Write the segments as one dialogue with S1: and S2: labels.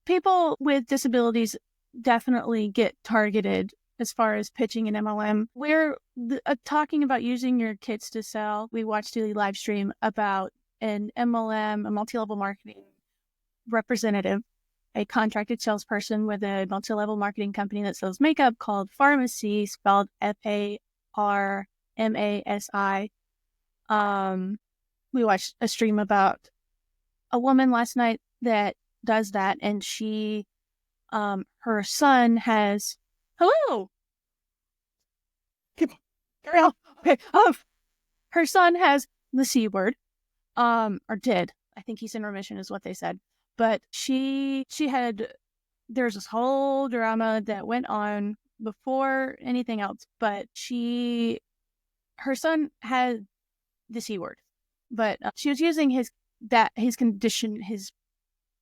S1: people with disabilities definitely get targeted as far as pitching an MLM. We're talking about using your kits to sell. We watched a live stream about an MLM, a multi-level marketing representative, a contracted salesperson with a multi-level marketing company that sells makeup called Pharmacy, spelled Farmasi. We watched a stream about a woman last night that does that, and she, her son has, hello, carry on. Okay, her son has the C word, or did. I think he's in remission, is what they said. But she had, there's this whole drama that went on before anything else. But her son had the C word, but she was using his condition, his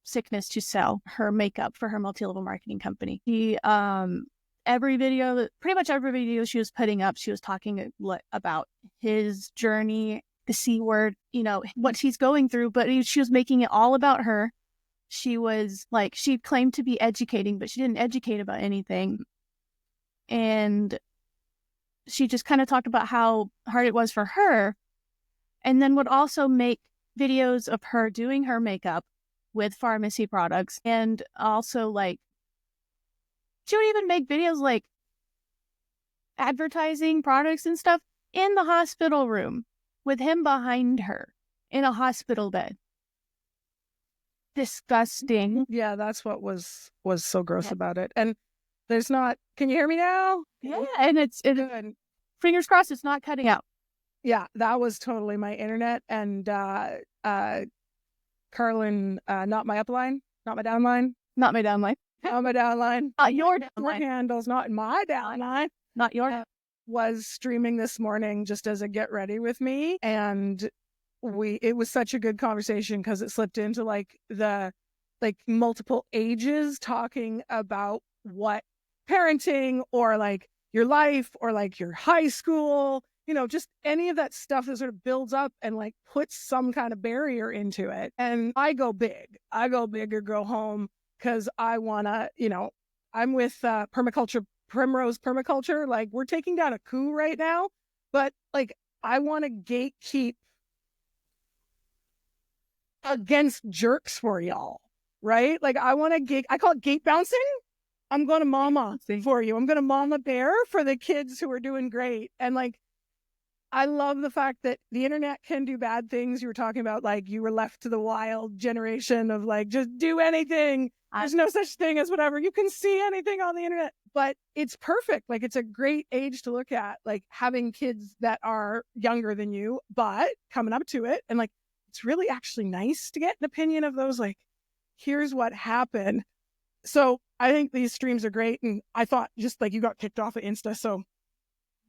S1: sickness, to sell her makeup for her multi-level marketing company. Pretty much every video she was putting up, she was talking about his journey, the C word, what he's going through, but she was making it all about her. She was like, she claimed to be educating, but she didn't educate about anything. And she just kind of talked about how hard it was for her, and then would also make videos of her doing her makeup with pharmacy products. And also, like, she would even make videos like advertising products and stuff in the hospital room with him behind her in a hospital bed. Disgusting.
S2: Yeah, that's what was so gross about it. And there's not, can you hear me now?
S1: Yeah, and it's
S2: good.
S1: Fingers crossed it's not cutting out.
S2: Yeah, that was totally my internet. And Carlin, not my upline, not my downline.
S1: Not my downline.
S2: Not my downline.
S1: Not your downline.
S2: Handles, not my downline.
S1: Not your.
S2: Was streaming this morning just as a get ready with me. And it was such a good conversation because it slipped into the multiple ages talking about what parenting or like your life or like your high school, just any of that stuff that sort of builds up and like puts some kind of barrier into it. And I go big or go home because I want to, I'm with Primrose Permaculture. Like, we're taking down a coup right now, but like, I want to gatekeep against jerks for y'all, right? Like, I call it gate bouncing. I'm going to mama for you. I'm going to mama bear for the kids who are doing great. And like, I love the fact that the internet can do bad things. You were talking about like you were left to the wild generation of like, just do anything. There's no such thing as whatever. You can see anything on the internet, but it's perfect. Like, it's a great age to look at, like having kids that are younger than you, but coming up to it. And like, it's really actually nice to get an opinion of those. Like, here's what happened. So I think these streams are great. And I thought, just like, you got kicked off of Insta, so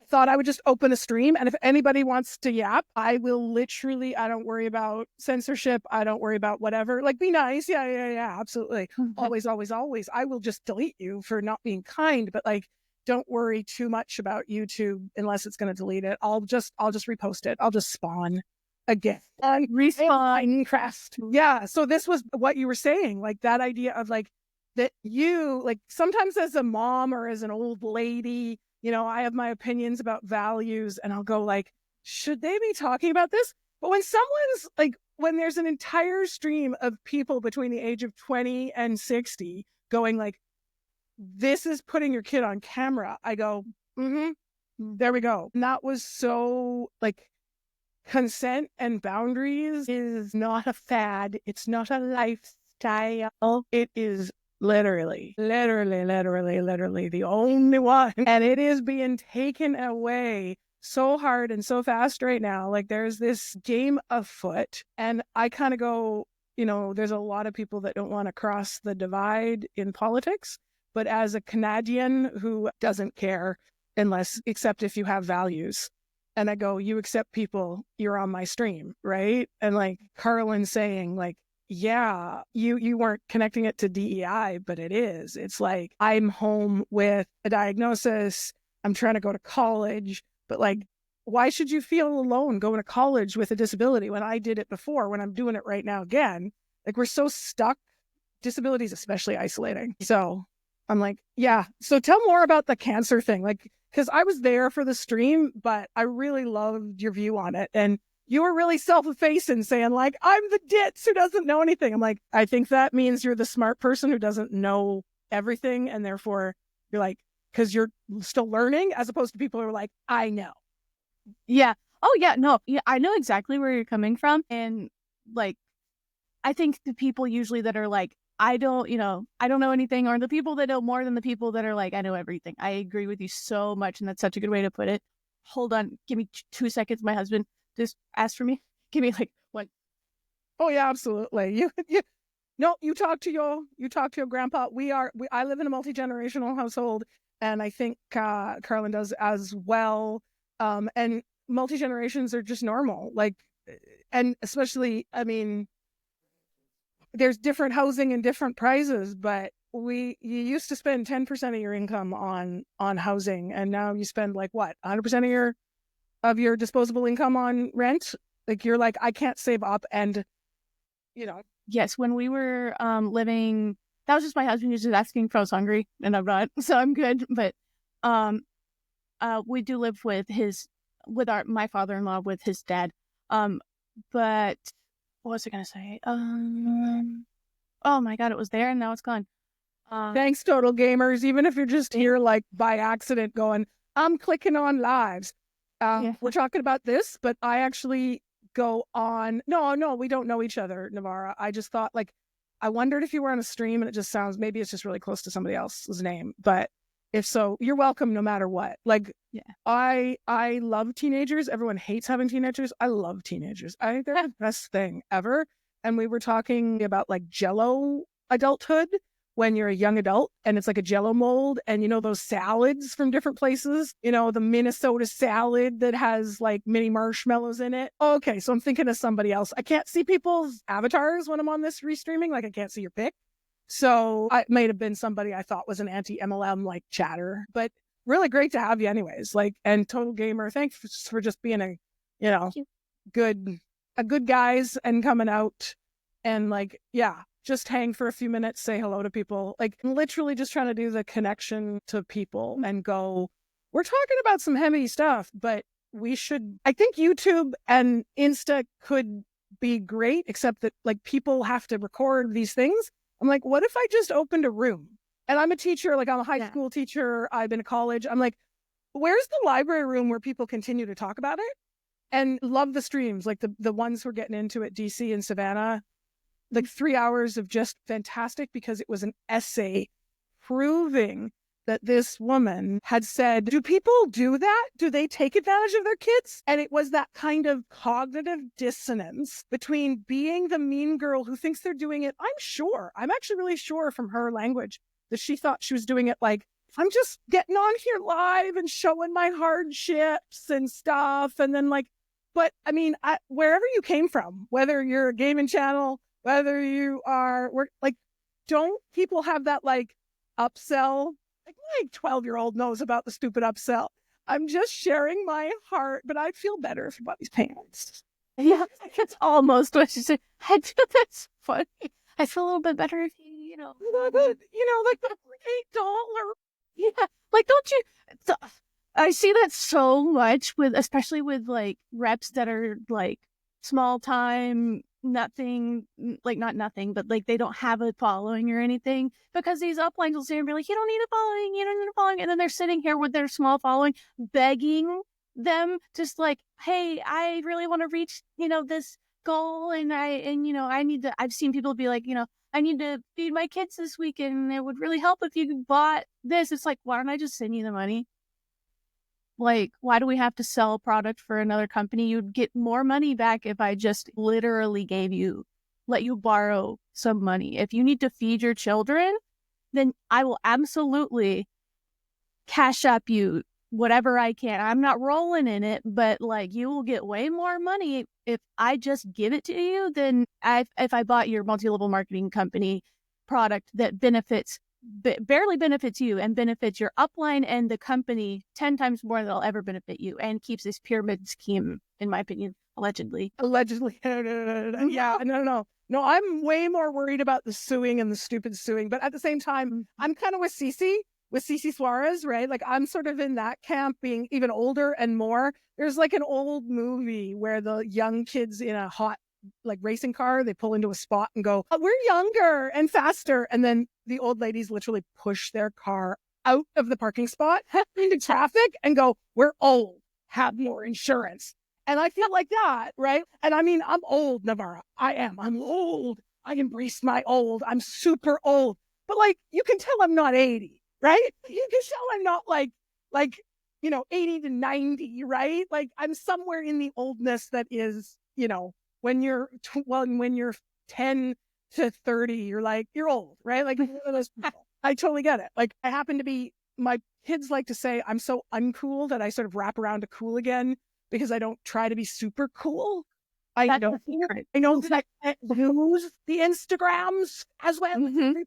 S2: I thought I would just open a stream. And if anybody wants to yap, I will literally, I don't worry about censorship. I don't worry about whatever. Like, be nice. Yeah, absolutely. Always. I will just delete you for not being kind. But like, don't worry too much about YouTube unless it's going to delete it. I'll just repost it. I'll just spawn again.
S1: Respawn.
S2: Crest. Yeah. So this was what you were saying, like that idea of like, that you, like, sometimes as a mom or as an old lady, I have my opinions about values and I'll go like, should they be talking about this? But when someone's like, when there's an entire stream of people between the age of 20 and 60 going like, this is putting your kid on camera, I go, there we go. And that was so like, consent and boundaries is not a fad. It's not a lifestyle. It is literally the only one. And it is being taken away so hard and so fast right now. Like, there's this game afoot. And I kind of go, there's a lot of people that don't want to cross the divide in politics. But as a Canadian who doesn't care except if you have values. And I go, you accept people, you're on my stream, right? And like Carlin saying like, yeah, you weren't connecting it to DEI, but it is. It's like, I'm home with a diagnosis. I'm trying to go to college, but like, why should you feel alone going to college with a disability when I did it before, when I'm doing it right now again? Like, we're so stuck disability is especially isolating. So I'm like, yeah. So tell more about the cancer thing. Like, because I was there for the stream, but I really loved your view on it. And you were really self-effacing, saying like, I'm the ditz who doesn't know anything. I'm like, I think that means you're the smart person who doesn't know everything. And therefore you're like, because you're still learning, as opposed to people who are like, I know.
S1: Yeah. Oh, yeah. No, yeah, I know exactly where you're coming from. And like, I think the people usually that are like, I don't know anything, or the people that know more than the people that are like, I know everything. I agree with you so much. And that's such a good way to put it. Hold on. Give me 2 seconds. My husband just asked for me. Give me like one.
S2: Oh yeah, absolutely. You talk to your grandpa. I live in a multi-generational household, and I think Carolyn does as well. And multi-generations are just normal. Like, and especially, I mean, there's different housing and different prices, but you used to spend 10% of your income on housing, and now you spend like what, 100% of your disposable income on rent. Like, you're like, I can't save up. And
S1: Yes, when we were living, that was just my husband was just asking if I was hungry, and I'm not, so I'm good. But we do live with my father-in-law with his dad. But what was I gonna say? Oh my God, it was there and now it's gone.
S2: Thanks, Total Gamers. Even if you're just here like by accident going, I'm clicking on lives.
S1: Yeah.
S2: We're talking about this, but I actually go on. No, we don't know each other, Navarra. I just thought, like, I wondered if you were on a stream and it just sounds, maybe it's just really close to somebody else's name. But if so, you're welcome no matter what. Like,
S1: yeah.
S2: I love teenagers. Everyone hates having teenagers. I love teenagers. They're the best thing ever. And we were talking about like Jello adulthood, when you're a young adult and it's like a Jello mold, and those salads from different places, the Minnesota salad that has like mini marshmallows in it. Okay, so I'm thinking of somebody else. I can't see people's avatars when I'm on this restreaming. Like, I can't see your pic. So it might have been somebody I thought was an anti-MLM like chatter, but really great to have you anyways. Like, and Total Gamer, thanks for just being a good guys and coming out and like, yeah, just hang for a few minutes, say hello to people, like literally just trying to do the connection to people and go, we're talking about some heavy stuff, but I think YouTube and Insta could be great, except that like people have to record these things. I'm like, what if I just opened a room? And I'm a teacher, like I'm a high school teacher. I've been to college. I'm like, where's the library room where people continue to talk about it? And love the streams, like the ones we're getting into at DC and Savannah. Like 3 hours of just fantastic, because it was an essay proving that this woman had said, do people do that? Do they take advantage of their kids? And it was that kind of cognitive dissonance between being the mean girl who thinks they're doing it. I'm actually really sure from her language that she thought she was doing it like, I'm just getting on here live and showing my hardships and stuff. And then like, but I mean, wherever you came from, whether you're a gaming channel, whether you are, like, don't people have that like upsell? Like, my 12-year-old knows about the stupid upsell. I'm just sharing my heart, but I feel better if anybody's pants.
S1: Yeah, that's almost what she said. That's funny. I feel a little bit better if
S2: like the $8.
S1: Yeah, like, don't you? I see that so much especially with like reps that are like small time, nothing, like not nothing, but like they don't have a following or anything, because these uplines will say and be like, you don't need a following, and then they're sitting here with their small following, begging them, just like, hey, I really want to reach, this goal, and I need to. I've seen people be like, I need to feed my kids this weekend, and it would really help if you bought this. It's like, why don't I just send you the money? Like, why do we have to sell a product for another company? You'd get more money back if I just literally let you borrow some money. If you need to feed your children, then I will absolutely cash up you whatever I can. I'm not rolling in it, but like, you will get way more money if I just give it to you than if I bought your multi-level marketing company product that benefits barely benefits you and benefits your upline and the company 10 times more than it'll ever benefit you, and keeps this pyramid scheme, in my opinion, allegedly.
S2: Yeah, no, I'm way more worried about the suing and the stupid suing, but at the same time, I'm kind of with Cece Suarez, right? Like, I'm sort of in that camp, being even older and more. There's like an old movie where the young kids in a hot, like, racing car, they pull into a spot and go, "Oh, we're younger and faster." And then the old ladies literally push their car out of the parking spot into traffic and go, "We're old, have more insurance." And I feel like that, right? And I mean, I'm old, Navarra. I'm old. I embrace my old. I'm super old. But like, you can tell I'm not 80, right? You can tell I'm not like 80 to 90, right? Like, I'm somewhere in the oldness that is, when you're 10 to 30, you're old, right? Like, one of those people. I totally get it. Like, I happen to be, my kids like to say I'm so uncool that I sort of wrap around to cool again, because I don't try to be super cool. I know that I use the Instagrams as well. Mm-hmm.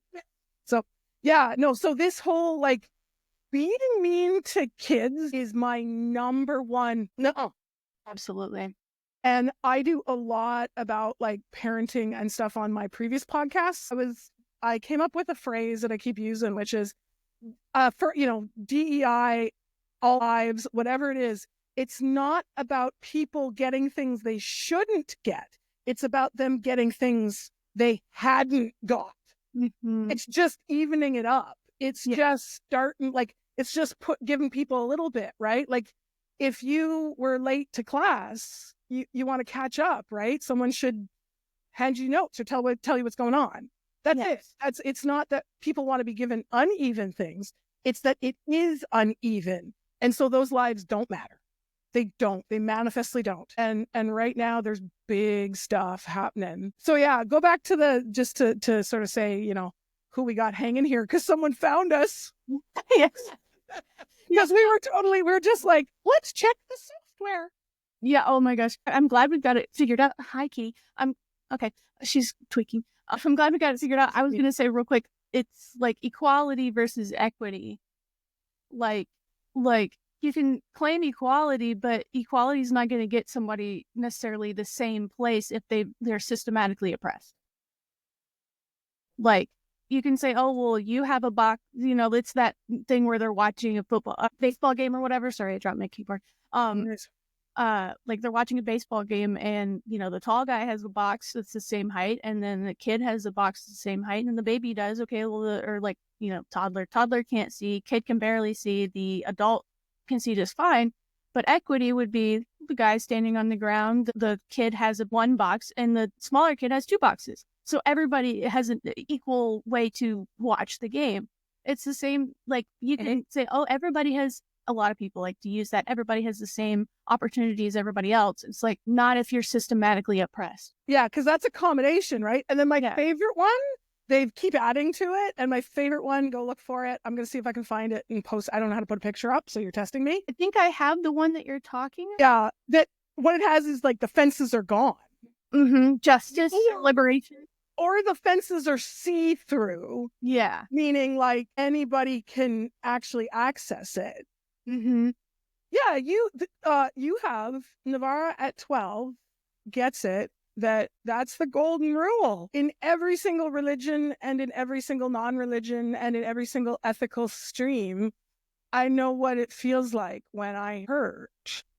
S2: So yeah, no. So this whole like being mean to kids is my number one. No,
S1: absolutely.
S2: And I do a lot about like parenting and stuff on my previous podcasts. I came up with a phrase that I keep using, which is for DEI, all lives, whatever it is. It's not about people getting things they shouldn't get. It's about them getting things they hadn't got. Mm-hmm. It's just evening it up. It's just starting, like, it's just giving people a little bit, right? Like, if you were late to class, you want to catch up, right? Someone should hand you notes or tell you what's going on. That's it. It's not that people want to be given uneven things. It's that it is uneven. And so those lives don't matter. They don't. They manifestly don't. And right now there's big stuff happening. So yeah, go back to just to sort of say, who we got hanging here, because someone found us. Yes. Because we were just like, let's check the software.
S1: Yeah. Oh my gosh. I'm glad we've got it figured out. Hi, Key. Okay. She's tweaking. I'm glad we got it figured out. I was going to say real quick, it's like equality versus equity. Like you can claim equality, but equality is not going to get somebody necessarily the same place if they're systematically oppressed. Like, you can say, oh, well, you have a box, it's that thing where they're watching a baseball game or whatever. Sorry, I dropped my keyboard. Like, they're watching a baseball game and, the tall guy has a box that's the same height, and then the kid has a box that's the same height, and the baby does. Okay, well, toddler can't see, kid can barely see, the adult can see just fine. But equity would be the guy standing on the ground, the kid has one box, and the smaller kid has two boxes. So everybody has an equal way to watch the game. It's the same, like, you can say, oh, everybody has, a lot of people like to use that, everybody has the same opportunity as everybody else. It's like, not if you're systematically oppressed.
S2: Yeah, because that's accommodation, right? And then my favorite one, they keep adding to it. And my favorite one, go look for it. I'm going to see if I can find it and post. I don't know how to put a picture up, so you're testing me.
S1: I think I have the one that you're talking about.
S2: Yeah, that what it has is like the fences are gone.
S1: Mm-hmm. Justice, liberation.
S2: Or the fences are see-through.
S1: Yeah.
S2: Meaning like anybody can actually access it.
S1: Mm-hmm.
S2: Yeah, you have Navarra at 12 gets it. That's the golden rule in every single religion and in every single non-religion and in every single ethical stream. I know what it feels like when I hurt,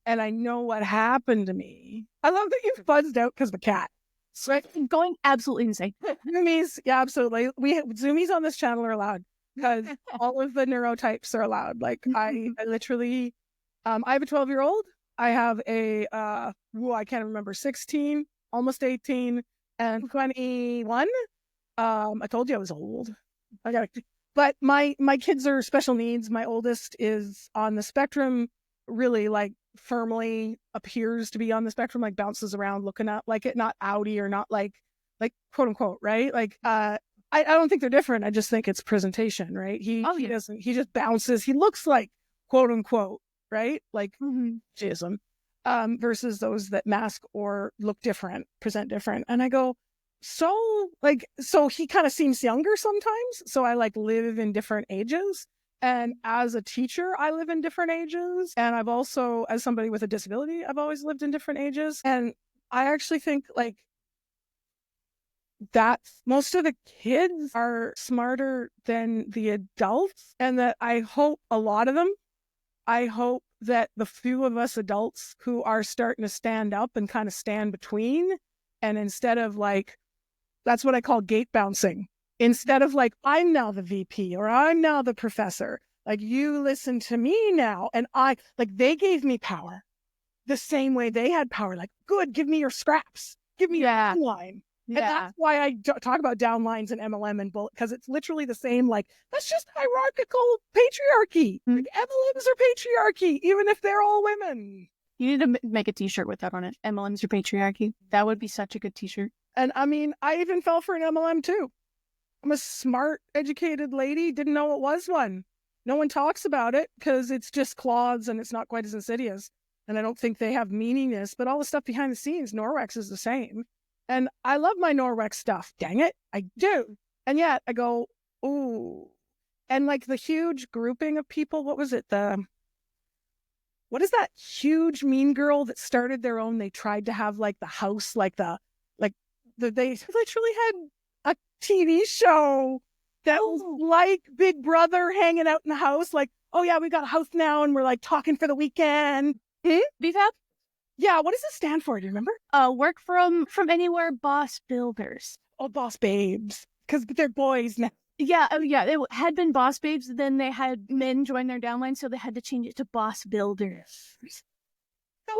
S2: and I know what happened to me. I love that you buzzed out because of a cat.
S1: So I'm going absolutely insane.
S2: Zoomies, yeah, absolutely. Zoomies on this channel are allowed because all of the neurotypes are allowed. Like, I literally, I have a 12-year-old. I have a, I can't remember, 16, almost 18, and 21. I told you I was old. But my kids are special needs. My oldest is on the spectrum, really, like, firmly appears to be on the spectrum, like bounces around looking up, like, it not outy or not like quote unquote, right? Like, I don't think they're different. I just think it's presentation, right? He doesn't, he just bounces. He looks like quote unquote, right? Like, Jism, versus those that mask or look different, present different. And I go, so like, so he kind of seems younger sometimes. So I like live in different ages. And as a teacher, I live in different ages. And I've also, as somebody with a disability, I've always lived in different ages. And I actually think like that most of the kids are smarter than the adults. And that I hope a lot of them, I hope that the few of us adults who are starting to stand up and kind of stand between, and instead of like, that's what I call gate bouncing. Instead of like, I'm now the VP or I'm now the professor, like you listen to me now. And I, like, they gave me power the same way they had power. Like, good, give me your scraps, give me your line. And that's why I talk about downlines and MLM and bullet, because it's literally the same. Like, that's just hierarchical patriarchy. Like, MLMs are patriarchy, even if they're all women.
S1: You need to make a t-shirt with that on it. MLMs are patriarchy. That would be such a good t-shirt.
S2: And I mean, I even fell for an MLM too. I'm a smart, educated lady, didn't know it was one. No one talks about it because it's just cloths and it's not quite as insidious. And I don't think they have meaningless, but all the stuff behind the scenes, Norwex is the same. And I love my Norwex stuff. Dang it, I do. And yet I go, ooh. And like the huge grouping of people, what was it? What is that huge mean girl that started their own? They tried to have like the house, they literally had a TV show that was like Big Brother hanging out in the house. Like, oh yeah, we got a house now and we're like talking for the weekend.
S1: BFAB?
S2: Yeah, what does it stand for? Do you remember?
S1: Work from anywhere boss builders.
S2: Oh, boss babes. Because they're boys now.
S1: Yeah, they had been boss babes, then they had men join their downline, so they had to change it to boss builders.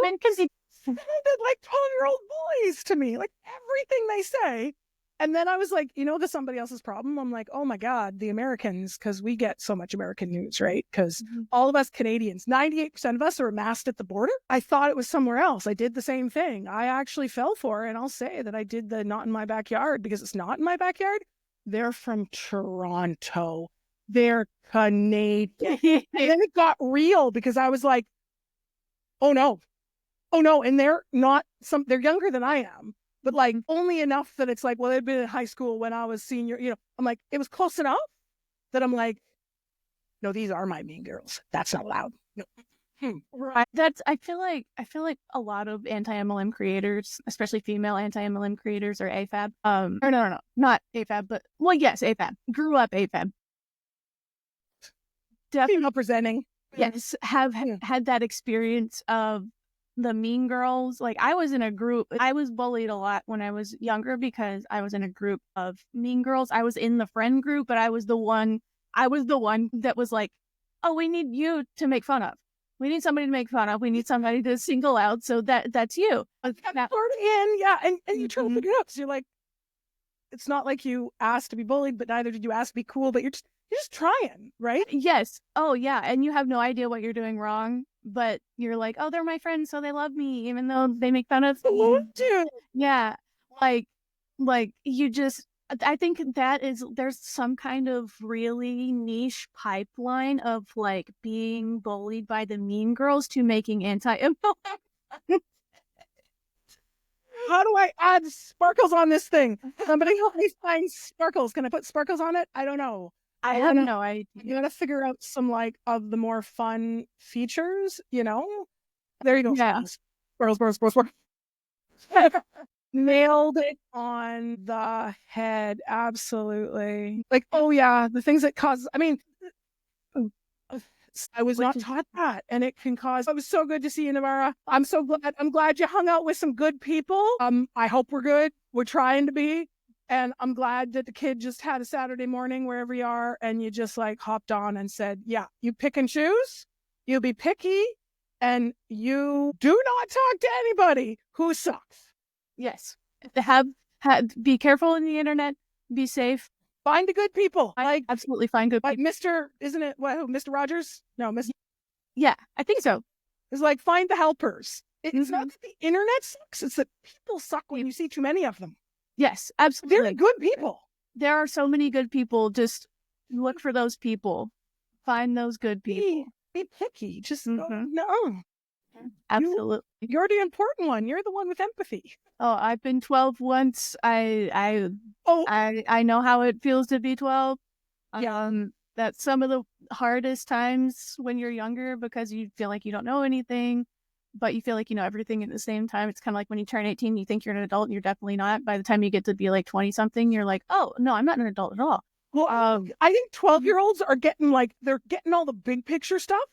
S1: Men can be
S2: like 12-year-old boys to me, like everything they say. And then I was like, that's somebody else's problem. I'm like, oh my God, the Americans, because we get so much American news, right? Because all of us Canadians, 98% of us are amassed at the border. I thought it was somewhere else. I did the same thing. I actually fell for it. And I'll say that I did the not in my backyard because it's not in my backyard. They're from Toronto. They're Canadian. And then it got real because I was like, oh no. And they're younger than I am, but like only enough that it's like, well, they'd been in high school when I was senior, I'm like, it was close enough that I'm like, no, these are my mean girls. That's not allowed. No.
S1: Right. I feel like a lot of anti-MLM creators, especially female anti-MLM creators, are AFAB. Or no, not AFAB, but well, yes, AFAB. Grew up AFAB.
S2: Definitely presenting.
S1: Yes, have had that experience of the mean girls. Like, I was in a group. I was bullied a lot when I was younger because I was in a group of mean girls. I was in the friend group, but I was the one that was like, oh, we need you to make fun of. We need somebody to make fun of. We need somebody to single out. So that's you.
S2: And you try to figure it out because you're like, it's not like you asked to be bullied, but neither did you ask to be cool. But you're just trying, right?
S1: Yes. Oh yeah. And you have no idea what you're doing wrong, but you're like, oh, they're my friends, so they love me, even though they make fun of me. Yeah. Like you just. I think there's some kind of really niche pipeline of like being bullied by the mean girls to making anti-MLM.
S2: How do I add sparkles on this thing? Somebody help me find sparkles. Can I put sparkles on it? I don't know.
S1: I have no idea.
S2: You gotta figure out some like of the more fun features, There you go.
S1: Yeah.
S2: Sparkles. Nailed it on the head. Absolutely. Like, oh yeah, the things that cause, I was not taught that, and it can cause. It was so good to see you, Navarra. I'm so glad. I'm glad you hung out with some good people. I hope we're good. We're trying to be, and I'm glad that the kid just had a Saturday morning wherever you are, and you just like hopped on and said, "Yeah, you pick and choose. You be picky, and you do not talk to anybody who sucks."
S1: Yes. Be careful in the internet. Be safe.
S2: Find the good people.
S1: Absolutely find good people.
S2: Mr. Rogers? No, Mr.
S1: Yeah, I think so.
S2: It's like, find the helpers. It's not that the internet sucks. It's that people suck when you see too many of them.
S1: Yes, absolutely.
S2: They're good people.
S1: There are so many good people. Just look for those people. Find those good people.
S2: Be picky. Just no.
S1: Absolutely.
S2: You're the important one. You're the one with empathy.
S1: Oh, I've been 12 once. I know how it feels to be 12.
S2: Yeah.
S1: That's some of the hardest times when you're younger because you feel like you don't know anything, but you feel like you know everything at the same time. It's kind of like when you turn 18, you think you're an adult and you're definitely not. By the time you get to be like 20 something, you're like, oh, no, I'm not an adult at all.
S2: Well, I think 12-year-olds are getting they're getting all the big picture stuff,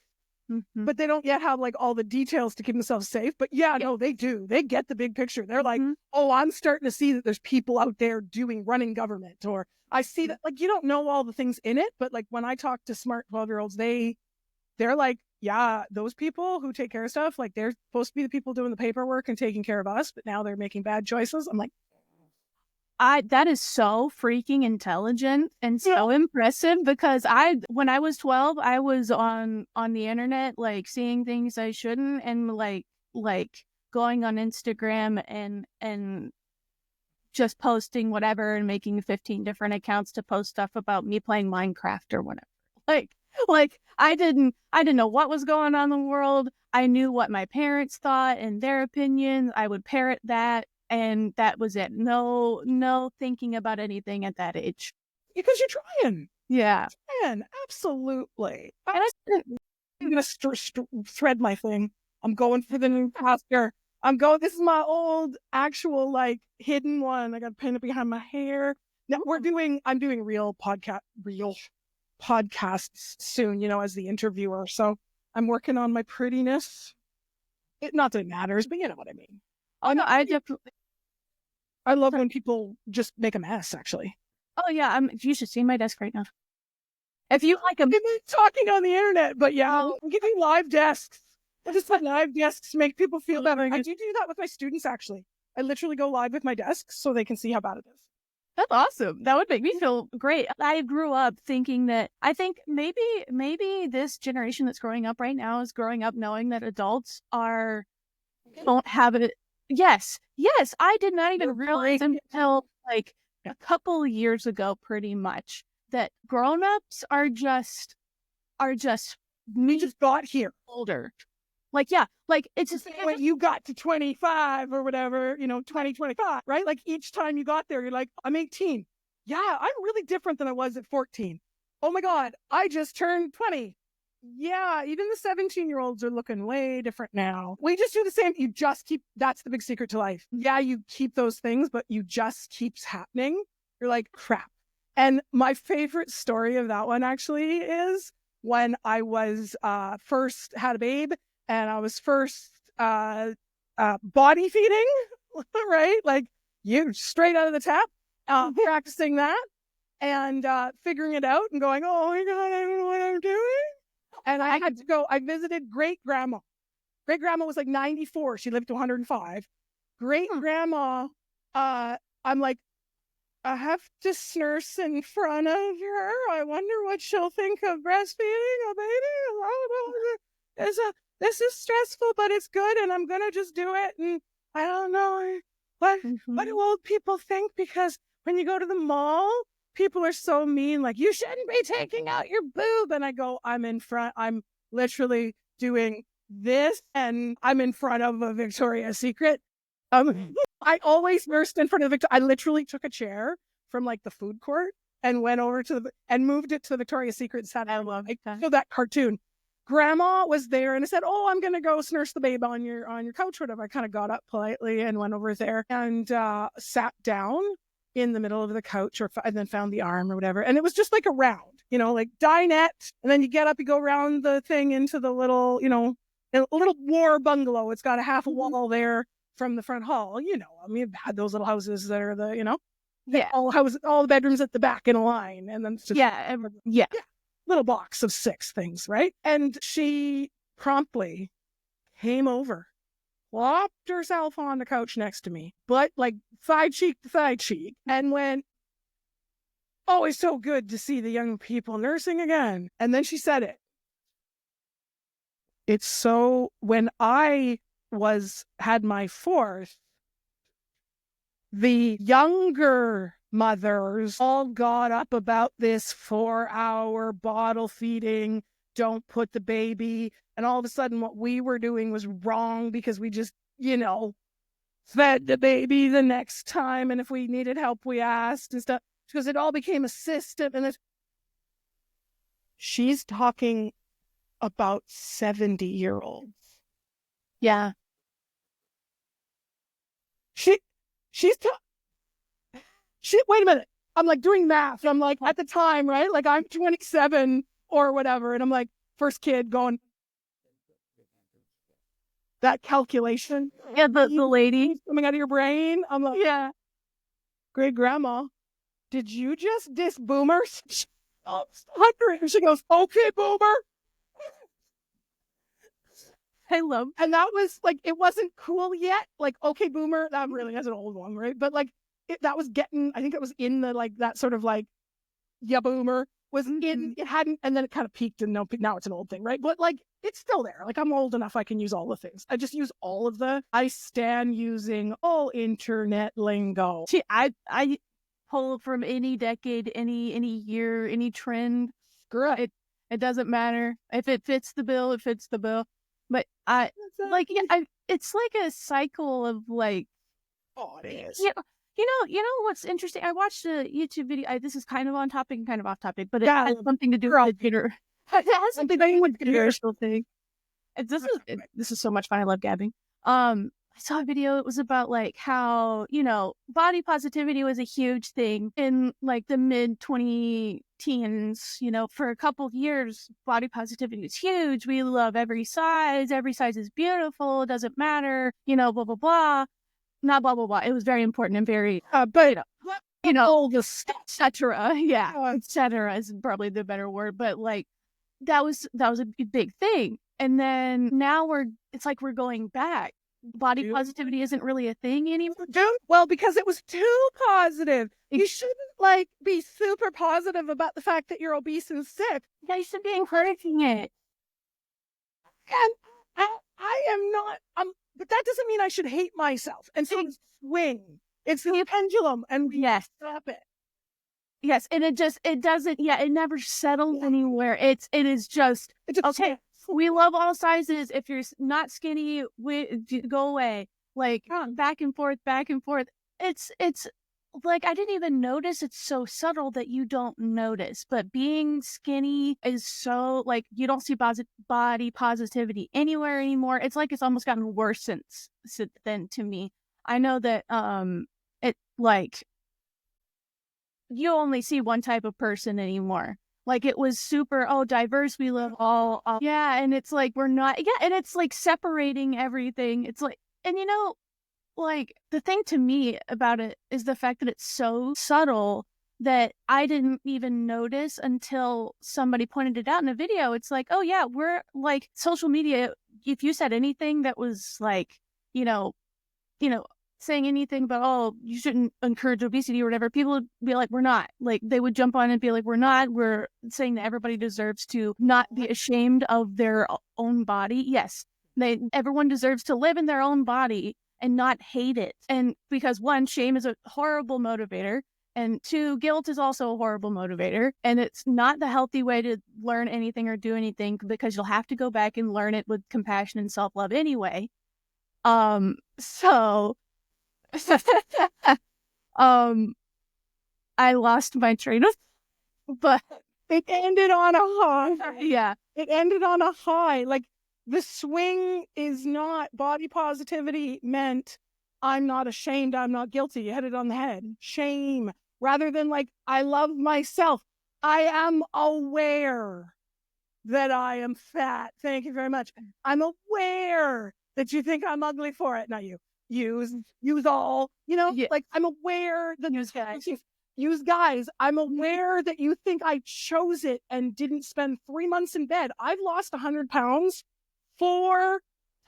S2: but they don't yet have like all the details to keep themselves safe. But no, they do. They get the big picture. They're like, oh, I'm starting to see that there's people out there running government, or I see that, like, you don't know all the things in it, but like when I talk to smart 12-year-olds, they're like, yeah, those people who take care of stuff, like they're supposed to be the people doing the paperwork and taking care of us, but now they're making bad choices. I'm like,
S1: that is so freaking intelligent and so impressive, because when I was 12, I was on the internet, like seeing things I shouldn't, and like going on Instagram and just posting whatever and making 15 different accounts to post stuff about me playing Minecraft or whatever. Like I didn't know what was going on in the world. I knew what my parents thought and their opinions. I would parrot that, and that was it. No thinking about anything at that age.
S2: Because you're trying.
S1: Yeah.
S2: Man, absolutely. I'm going to thread my thing. I'm going for the new pastor. This is my old actual like hidden one. I got to pin it behind my hair. Now I'm doing real podcasts soon, as the interviewer. So I'm working on my prettiness. Not that it matters, but you know what I mean.
S1: Oh no, I definitely.
S2: I love when people just make a mess, actually.
S1: Oh yeah, you should see my desk right now. If you like
S2: I'm talking on the internet, but I'm giving live desks. I just let live desks make people feel better. I do that with my students, actually. I literally go live with my desks so they can see how bad it is.
S1: That's awesome. That would make me feel great. I grew up thinking that, I think maybe this generation that's growing up right now is growing up knowing that adults don't have it. Yes. I did not even realize until like a couple years ago, pretty much, that grown-ups are just
S2: we just got here
S1: older. Like it's just
S2: when you got to 25 or whatever, 2025, right? Like each time you got there, you're like, I'm 18. Yeah, I'm really different than I was at 14. Oh my God, I just turned 20. Yeah, even the 17-year-olds are looking way different now. We just do the same. You just keep, that's the big secret to life. Yeah, you keep those things, but you just keeps happening. You're like, crap. And my favorite story of that one actually is when I was first had a babe, and I was first body feeding, right? Like you straight out of the tap, practicing that and figuring it out and going, oh my God, I don't know what I'm doing. And I had to go, I visited great grandma. Great grandma was like 94. She lived to 105. Great grandma, I'm like, I have to nurse in front of her. I wonder what she'll think of breastfeeding a baby. This is stressful, but it's good, and I'm gonna just do it. And I don't know what do old people think, because when you go to the mall, people are so mean, like, you shouldn't be taking out your boob. And I go, I'm literally doing this, and I'm in front of a Victoria's Secret. I always nursed in front of I literally took a chair from like the food court and went over and moved it to the Victoria's Secret. I love that cartoon. Grandma was there, and I said, oh, I'm going to go nurse the babe on your couch, whatever. I kind of got up politely and went over there and sat down in the middle of the couch, and then found the arm or whatever. And it was just like a round, like dinette. And then you get up, you go around the thing into the little, a little war bungalow. It's got a half a wall there from the front hall. I mean, I've had those little houses that are all the bedrooms at the back in a line. And then it's just, little box of 6 things, right? And she promptly came over, plopped herself on the couch next to me, but like thigh cheek to thigh cheek, and went, oh, it's so good to see the young people nursing again. And then she said it. It's so, when I had my 4th, the younger mothers all got up about this 4-hour bottle feeding don't put the baby. And all of a sudden what we were doing was wrong because we just, fed the baby the next time. And if we needed help, we asked and stuff, because it all became a system. And she's talking about 70-year-olds.
S1: Yeah.
S2: Wait a minute. I'm like doing math. I'm like, at the time, right? Like I'm 27 or whatever. And I'm like, first kid going, that calculation.
S1: Yeah, the lady
S2: coming out of your brain. I'm like,
S1: yeah.
S2: Great grandma, did you just diss boomers? She goes, okay, boomer.
S1: I love.
S2: And that was like, it wasn't cool yet. Like, okay, boomer, that really is an old one, right? But like, that was getting, I think it was in the, like, that sort of like, yeah, boomer was in, it hadn't, and then it kind of peaked and now it's an old thing, right? But like, it's still there. Like, I'm old enough, I can use all the things. I just use all of I stand using all internet lingo.
S1: See, I pull from any decade, any year, any trend.
S2: Screw it.
S1: It doesn't matter. If it fits the bill, it fits the bill. But it's like a cycle of like,
S2: oh, it is.
S1: You know what's interesting? I watched a YouTube video. This is kind of on topic and kind of off topic, but it has something to do with Peter. It has something to do with the generational thing. This is so much fun. I love gabbing. I saw a video. It was about like how, body positivity was a huge thing in like the mid 2010s. For a couple of years, body positivity was huge. We love every size. Every size is beautiful. It doesn't matter. Blah blah blah. Not blah blah blah. It was very important and very,
S2: but
S1: etc. Yeah, etc. is probably the better word. But like that was a big thing. And then now it's like we're going back. Body positivity isn't really a thing anymore.
S2: Well, because it was too positive. You shouldn't like be super positive about the fact that you're obese and sick.
S1: Yeah, you should be encouraging it.
S2: And I am not. But that doesn't mean I should hate myself. And so it's swing. It's the pendulum, and
S1: yes,
S2: stop it.
S1: Yes, and it doesn't. Yeah, it never settles anywhere. It is just okay. We love all sizes. If you're not skinny, go away. Like back and forth, back and forth. It's like I didn't even notice. It's so subtle that you don't notice. But being skinny is so like you don't see body positivity anywhere anymore. It's like it's almost gotten worse since then to me. I know that it like you only see one type of person anymore. Like it was super, diverse. We love all. Yeah. And it's like, we're not, and it's like separating everything. It's like, and like the thing to me about it is the fact that it's so subtle that I didn't even notice until somebody pointed it out in a video. It's like, oh yeah, we're like social media. If you said anything that was like, saying anything about, you shouldn't encourage obesity or whatever, people would be like, we're not. Like, they would jump on and be like, we're not. We're saying that everybody deserves to not be ashamed of their own body. Yes, everyone deserves to live in their own body and not hate it. And because one, shame is a horrible motivator. And two, guilt is also a horrible motivator. And it's not the healthy way to learn anything or do anything, because you'll have to go back and learn it with compassion and self-love anyway. So I lost my train of, but
S2: it ended on a high.
S1: Yeah.
S2: It ended on a high. Like the swing is not body positivity meant I'm not ashamed, I'm not guilty. You hit it on the head. Shame. Rather than like, I love myself. I am aware that I am fat. Thank you very much. I'm aware that you think I'm ugly for it. Not you. Use all, like I'm aware that use guys. I'm aware that you think I chose it and didn't spend 3 months in bed. I've lost 100 pounds 4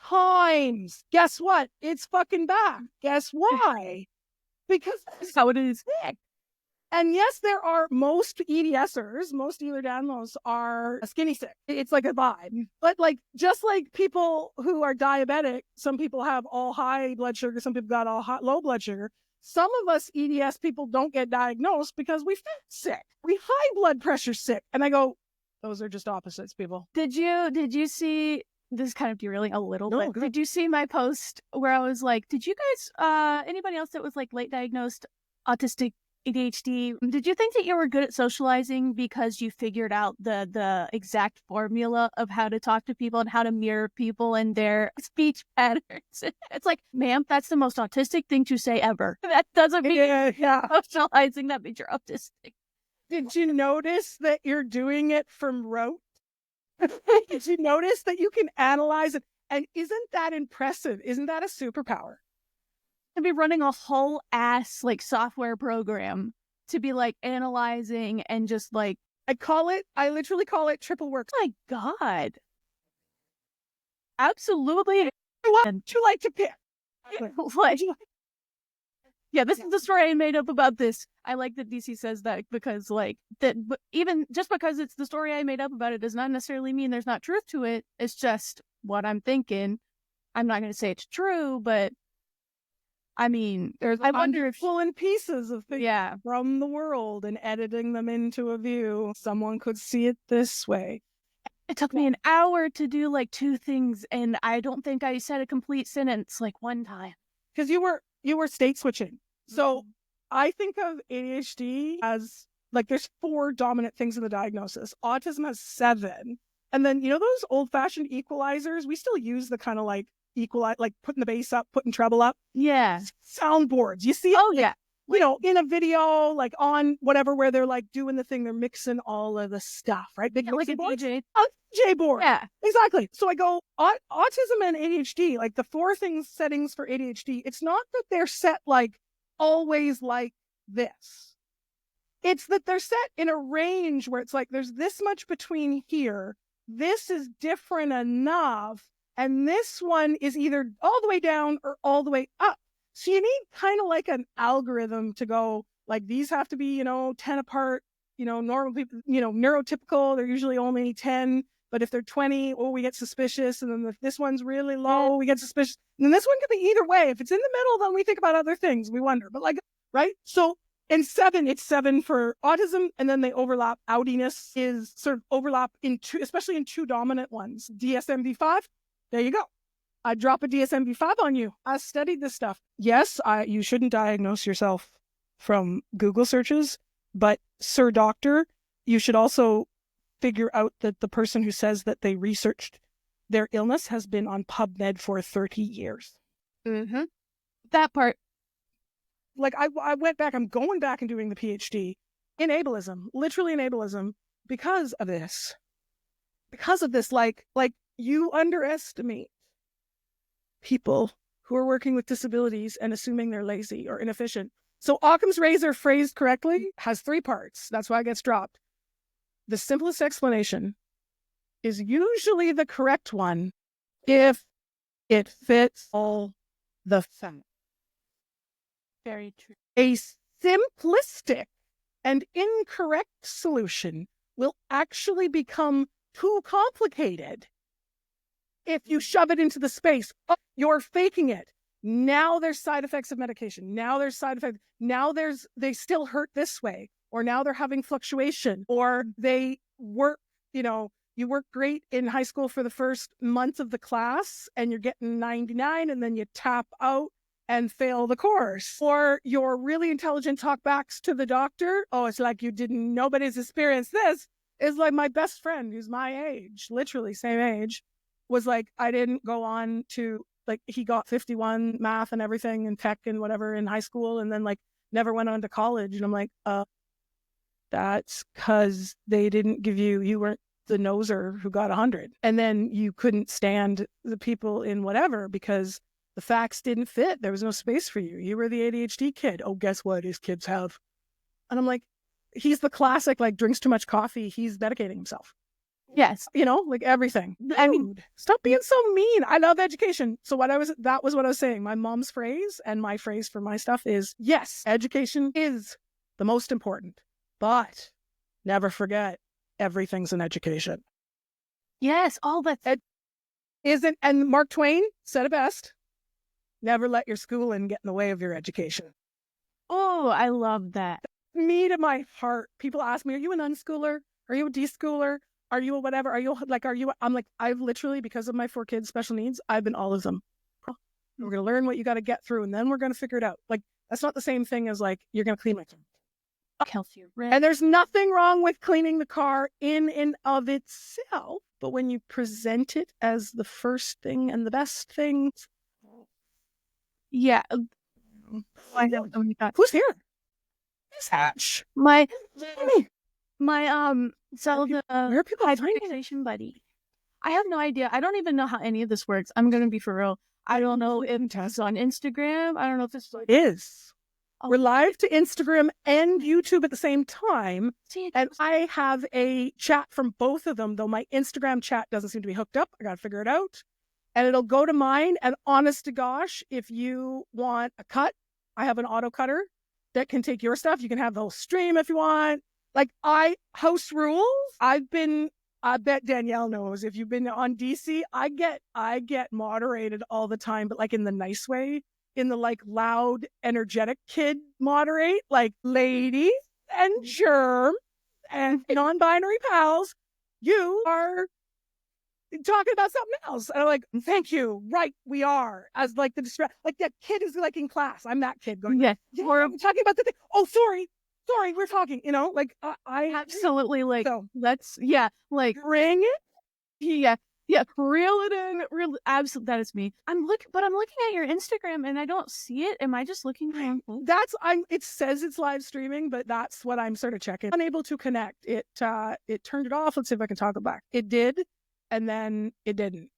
S2: times. Guess what? It's fucking back. Guess why? Because that's how it is. And yes, there are most EDSers, most Neurodiversities are skinny sick. It's like a vibe. But like, just like people who are diabetic, some people have all high blood sugar, some people got all low blood sugar. Some of us EDS people don't get diagnosed because we fat sick. We high blood pressure sick. And I go, Those are just opposites, people.
S1: Did you see, this is kind of derailing a little bit.
S2: Good.
S1: Did you see my post where I was like, did you guys, anybody else that was like late diagnosed autistic ADHD, did you think that you were good at socializing because you figured out the exact formula of how to talk to people and how to mirror people and their speech patterns? It's like, ma'am, that's the most autistic thing to say ever. That doesn't mean socializing, that means you're autistic.
S2: Did you notice that you're doing it from rote? Did you notice that you can analyze it? And isn't that impressive? Isn't that a superpower?
S1: To be running a whole ass like software program to be like analyzing and just like,
S2: I literally call it triple work.
S1: my God. Absolutely.
S2: What would you like to pick?
S1: Like, yeah, this is the story I made up about this. I like that DC says that because like that, but even just because it's the story I made up about it does not necessarily mean there's not truth to it. It's just what I'm thinking. I'm not going to say it's true, but I mean, I wonder if
S2: pulling pieces of things from the world and editing them into a view. Someone could see it this way.
S1: It took me an hour to do like 2 things, and I don't think I said a complete sentence like one time.
S2: Because you were state switching. So I think of ADHD as like there's 4 dominant things in the diagnosis. Autism has 7. And then, those old-fashioned equalizers, we still use the kind of like equalize, like putting the bass up, putting treble up.
S1: Yeah.
S2: Soundboards. You see it?
S1: Oh, yeah.
S2: In a video, like on whatever, where they're like doing the thing, they're mixing all of the stuff, right? Big
S1: like a
S2: boards.
S1: DJ.
S2: A DJ board.
S1: Yeah.
S2: Exactly. So I go, autism and ADHD, like the 4 settings for ADHD, it's not that they're set like always like this. It's that they're set in a range where it's like there's this much between here. This is different enough. And this one is either all the way down or all the way up. So you need kind of like an algorithm to go, like these have to be, 10 apart, normal people, neurotypical, they're usually only 10. But if they're 20, we get suspicious. And then if this one's really low, we get suspicious. And then this one could be either way. If it's in the middle, then we think about other things. We wonder. But like, right? So in 7, it's 7 for autism. And then they overlap. Outiness is sort of overlap in 2, especially in 2 dominant ones. DSM-V5. There you go. I drop a DSM-V5 on you. I studied this stuff. Yes, you shouldn't diagnose yourself from Google searches, but Sir Doctor, you should also figure out that the person who says that they researched their illness has been on PubMed for 30 years.
S1: Mm-hmm. That part.
S2: Like I went back, I'm going back and doing the PhD in ableism, literally in ableism, because of this. Because of this, like you underestimate people who are working with disabilities and assuming they're lazy or inefficient. So Occam's razor, phrased correctly, has 3 parts. That's why it gets dropped. The simplest explanation is usually the correct one if it fits all the facts.
S1: Very true.
S2: A simplistic and incorrect solution will actually become too complicated if you shove it into the space. Oh, you're faking it. Now there's side effects of medication. Now there's side effects. Now they still hurt this way. Or now they're having fluctuation. Or they work, you work great in high school for the first month of the class and you're getting 99 and then you tap out and fail the course. Or your really intelligent talkbacks to the doctor. Oh, it's like nobody's experienced this. It's like my best friend who's my age, literally same age, was like, I didn't go on to, like, he got 51 math and everything and tech and whatever in high school and then like never went on to college. And I'm like, that's because they didn't give you weren't the noser who got 100. And then you couldn't stand the people in whatever because the facts didn't fit. There was no space for you. You were the ADHD kid. Oh, guess what? His kids have. And I'm like, he's the classic, like, drinks too much coffee. He's medicating himself.
S1: Yes.
S2: Like everything. I mean, stop being so mean. I love education. So that was what I was saying. My mom's phrase and my phrase for my stuff is, yes, education is the most important, but never forget everything's an education.
S1: Yes. All that
S2: isn't. And Mark Twain said it best. Never let your schooling get in the way of your education.
S1: Oh, I love that.
S2: Me to my heart. People ask me, are you an unschooler? Are you a deschooler? Are you a whatever? Are you like, are you, I'm like, I've literally, because of my 4 kids, special needs, I've been all of them. We're going to learn what you got to get through, and then we're going to figure it out. Like, that's not the same thing as like, you're going to clean my car.
S1: Kelsey,
S2: And there's nothing wrong with cleaning the car in and of itself. But when you present it as the first thing and the best thing.
S1: yeah. I know.
S2: Who's here? Miss Hatch.
S1: My so the
S2: Where are people finding it?
S1: hyperfixation buddy. I have no idea. I don't even know how any of this works. I'm gonna be for real. I don't know if it's on Instagram. I don't know if it's like,
S2: It is.
S1: oh,
S2: We're live to Instagram and YouTube at the same time.
S1: see it.
S2: And I have a chat from both of them, though my Instagram chat doesn't seem to be hooked up. I got to figure it out. And it'll go to mine. And honest to gosh, if you want a cut, I have an auto cutter that can take your stuff. You can have the whole stream if you want. Like, house rules. I bet Danielle knows, if you've been on DC, I get moderated all the time, but like in the nice way, in the like loud, energetic kid moderate, like ladies and germs and non-binary pals, you are talking about something else. And I'm like, thank you. Right, we are. As like the like that kid is like in class. I'm that kid going,
S1: Yeah,
S2: we're talking about the thing. Oh, sorry, we're talking. You know, like I
S1: absolutely. Like,
S2: so
S1: let's like
S2: bring it.
S1: reel it in. Real, absolutely. That is me. I'm looking at your Instagram and I don't see it. Am I just looking wrong?
S2: It says it's live streaming, but that's what I'm sort of checking. Unable to connect. It turned it off. Let's see if I can toggle back. It did, and then it didn't.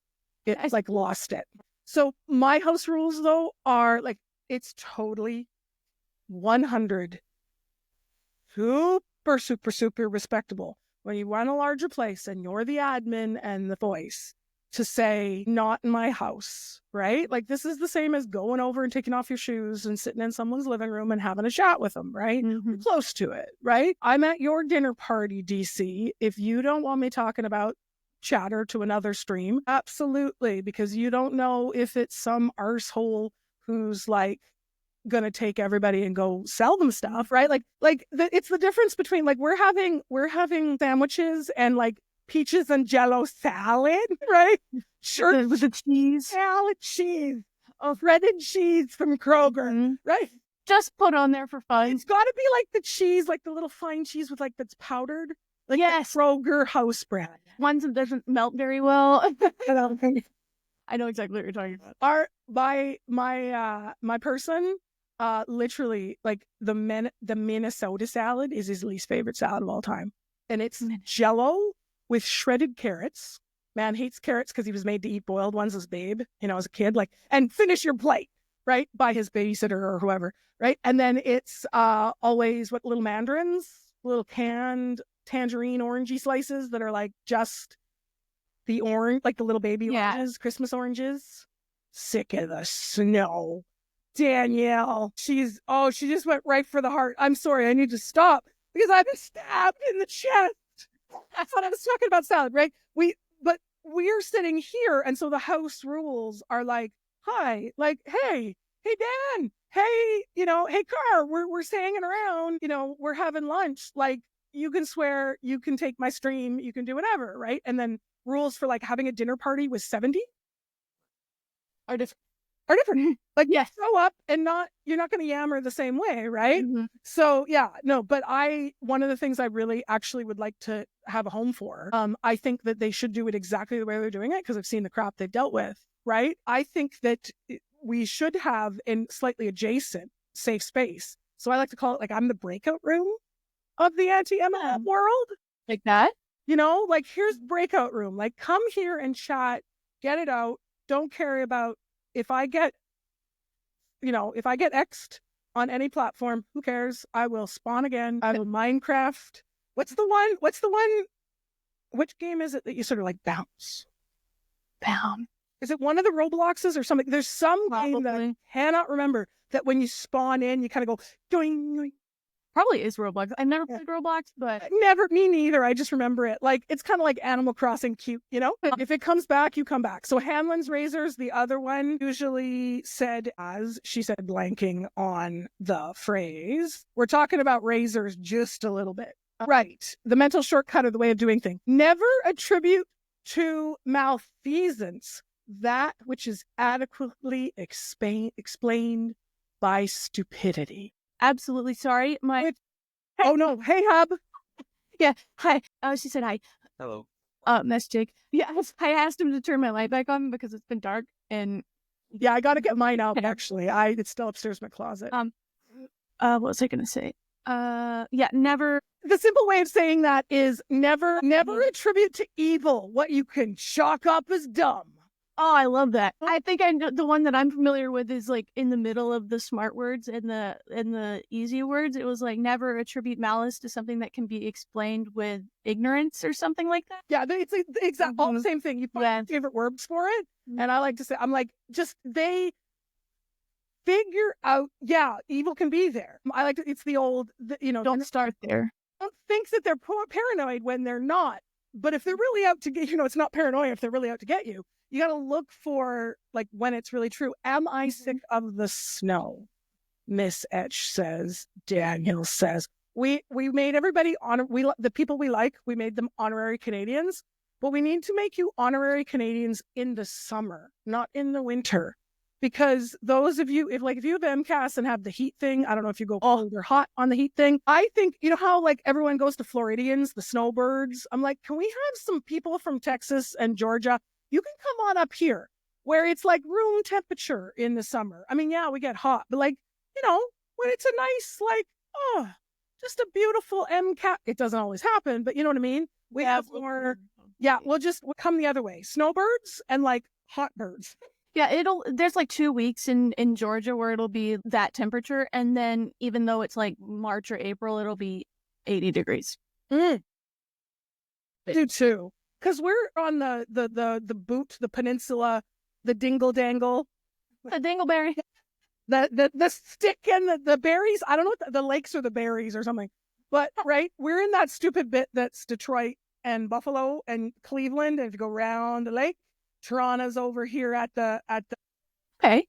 S2: It like lost it. So my house rules though are like, it's totally 100 super respectable when you run a larger place and you're the admin and the voice to say, not in my house, right? Like, this is the same as going over and taking off your shoes and sitting in someone's living room and having a chat with them, right?
S1: Mm-hmm.
S2: Close to it, right? I'm at your dinner party, DC. If you don't want me talking about chatter to another stream, absolutely, because you don't know if it's some arsehole who's like gonna take everybody and go sell them stuff, right? It's the difference between like we're having sandwiches and like peaches and jello salad, right? Sure,
S1: With the cheese,
S2: salad cheese, shredded cheese from Kroger, right?
S1: Just put on there for fun.
S2: It's got to be like the cheese, like the little fine cheese with like that's powdered, like
S1: yes,
S2: Kroger house brand.
S1: Ones that doesn't melt very well. I know exactly what you're talking about.
S2: My person, literally, like the Minnesota salad is his least favorite salad of all time, and it's Jello with shredded carrots. Man hates carrots because he was made to eat boiled ones as babe, as a kid. Like, and finish your plate, right, by his babysitter or whoever, right? And then it's always little mandarins, little canned tangerine orangey slices that are like just the orange, like the little baby oranges, Christmas oranges. Sick of the snow. Danielle, she just went right for the heart. I'm sorry, I need to stop because I've been stabbed in the chest. I thought I was talking about salad, right? But we're sitting here, and so the house rules are like, hi, like, hey Dan, hey, hey Car, we're hanging around, we're having lunch, like, you can swear, you can take my stream, you can do whatever, right? And then rules for like having a dinner party with 70 are different. Like, show up and you're not going to yammer the same way, right?
S1: Mm-hmm.
S2: So but one of the things I really actually would like to have a home for, I think that they should do it exactly the way they're doing it because I've seen the crap they've dealt with, right? I think that we should have in slightly adjacent safe space. So I like to call it like I'm the breakout room of the anti-MLM world.
S1: Like that?
S2: Like, here's breakout room. Like, come here and chat, get it out. Don't care about if I get X'd on any platform, who cares? I will spawn again. I will Minecraft. What's the one? Which game is it that you sort of like bounce? Is it one of the Robloxes or something? There's some game that I cannot remember that when you spawn in, you kind of go doing.
S1: Probably is Roblox. I've never played Roblox, but
S2: me neither. I just remember it. Like, it's kind of like Animal Crossing cute, If it comes back, you come back. So Hanlon's Razors, the other one, usually said, as she said, blanking on the phrase. We're talking about razors just a little bit. Right. The mental shortcut or the way of doing things. Never attribute to malfeasance that which is adequately explained by stupidity.
S1: Absolutely sorry.
S2: Oh no. Hey, Hub.
S1: Yeah. Hi. She said hi.
S3: Hello.
S1: That's Jake. Yeah. I asked him to turn my light back on because it's been dark and
S2: Yeah, I got to get mine up actually. It's still upstairs in my closet.
S1: what was I going to say? Yeah, never.
S2: The simple way of saying that is never attribute to evil what you can chalk up as dumb.
S1: Oh, I love that. I think the one that I'm familiar with is like in the middle of the smart words and the easy words. It was like never attribute malice to something that can be explained with ignorance or something like that.
S2: Yeah, it's exactly all the same thing. You find favorite words for it, and I like to say, I'm like, just they figure out. Yeah, evil can be there. I like to. It's the old,
S1: Don't start there.
S2: Don't think that they're paranoid when they're not. But if they're really out to get, it's not paranoia if they're really out to get you. You got to look for like when it's really true. Am I sick of the snow? Miss Etch says. Daniel says. We made everybody the people we like. We made them honorary Canadians, but we need to make you honorary Canadians in the summer, not in the winter, because those of you if you have MCAS and have the heat thing, I don't know if you go cold or hot on the heat thing. I think how like everyone goes to Floridians, the snowbirds. I'm like, can we have some people from Texas and Georgia? You can come on up here where it's like room temperature in the summer. I mean, yeah, we get hot, but like, when it's a nice, like, just a beautiful MCAT. It doesn't always happen, but you know what I mean? We have more, we'll come the other way. Snowbirds and like hot birds.
S1: Yeah, there's like 2 weeks in Georgia where it'll be that temperature. And then even though it's like March or April, it'll be 80 degrees.
S2: I do too. Because we're on the peninsula, the dingle dangle.
S1: The dingleberry.
S2: The stick and the berries. I don't know what the lakes or the berries or something. But right, we're in that stupid bit that's Detroit and Buffalo and Cleveland. And if you go around the lake, Toronto's over here at the
S1: Okay.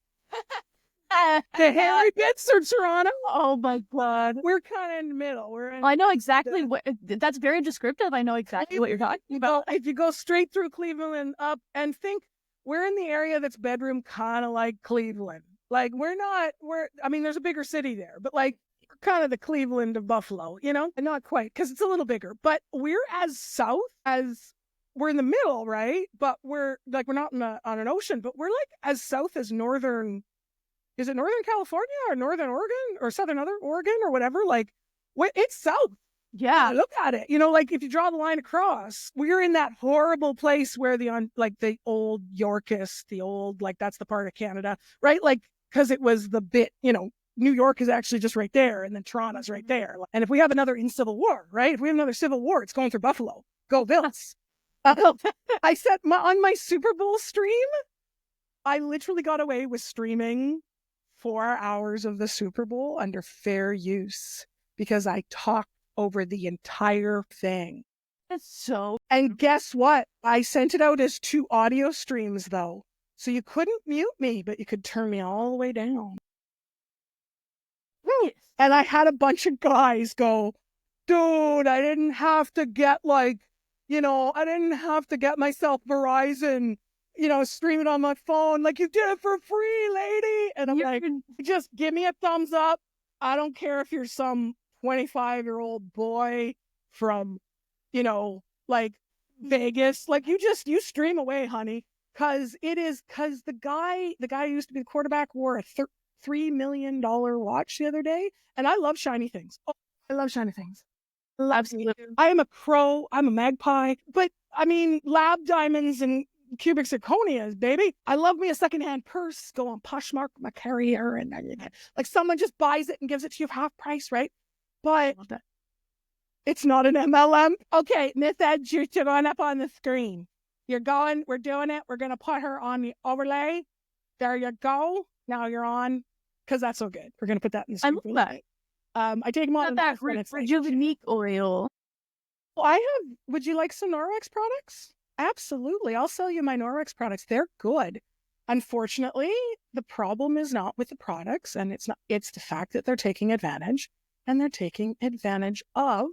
S2: the hairy bits are Toronto.
S1: Oh my God.
S2: We're kind of in the middle.
S1: I know exactly that's very descriptive. I know exactly what you're talking about.
S2: If you go straight through Cleveland up and think we're in the area that's bedroom kind of like Cleveland. Like there's a bigger city there, but like kind of the Cleveland of Buffalo, and not quite because it's a little bigger, but we're as south as we're in the middle, right? But we're not on an ocean, but we're like as south as is it Northern California or Northern Oregon or Southern Oregon or whatever? Like, it's south.
S1: Yeah.
S2: Look at it. Like if you draw the line across, we're in that horrible place where the old Yorkist, the old, like that's the part of Canada, right? Like, because it was the bit, New York is actually just right there and then Toronto's right there. And if we have another civil war, right? If we have another civil war, it's going through Buffalo. Go Bills. I said on my Super Bowl stream, I literally got away with streaming 4 hours of the Super Bowl under fair use because I talked over the entire thing. And guess what? I sent it out as 2 audio streams though. So you couldn't mute me, but you could turn me all the way down. And I had a bunch of guys go, dude, I didn't have to get I didn't have to get myself Verizon, streaming on my phone. Like, you did it for free, lady. And I'm like, just give me a thumbs up. I don't care if you're some 25-year-old boy from, like Vegas. Like, you stream away, honey. Because the guy who used to be the quarterback wore a $3 million watch the other day. And I love shiny things. Oh, I love shiny things.
S1: Absolutely.
S2: I am a crow. I'm a magpie. But, I mean, lab diamonds and cubic zirconias, baby. I love me a secondhand purse. Go on Poshmark, my carrier. And like someone just buys it and gives it to you for half price, right? But it's not an MLM. Okay, Miss Edge, you're going up on the screen. We're doing it. We're going to put her on the overlay. There you go. Now you're on. Because that's so good. We're going to put that in the screen.
S1: I love that.
S2: I take them on.
S1: That Rejuvenate oil.
S2: Well, would you like some Norwex products? Absolutely. I'll sell you my Norwex products. They're good. Unfortunately, the problem is not with the products, and it's the fact that they're taking advantage, and they're taking advantage of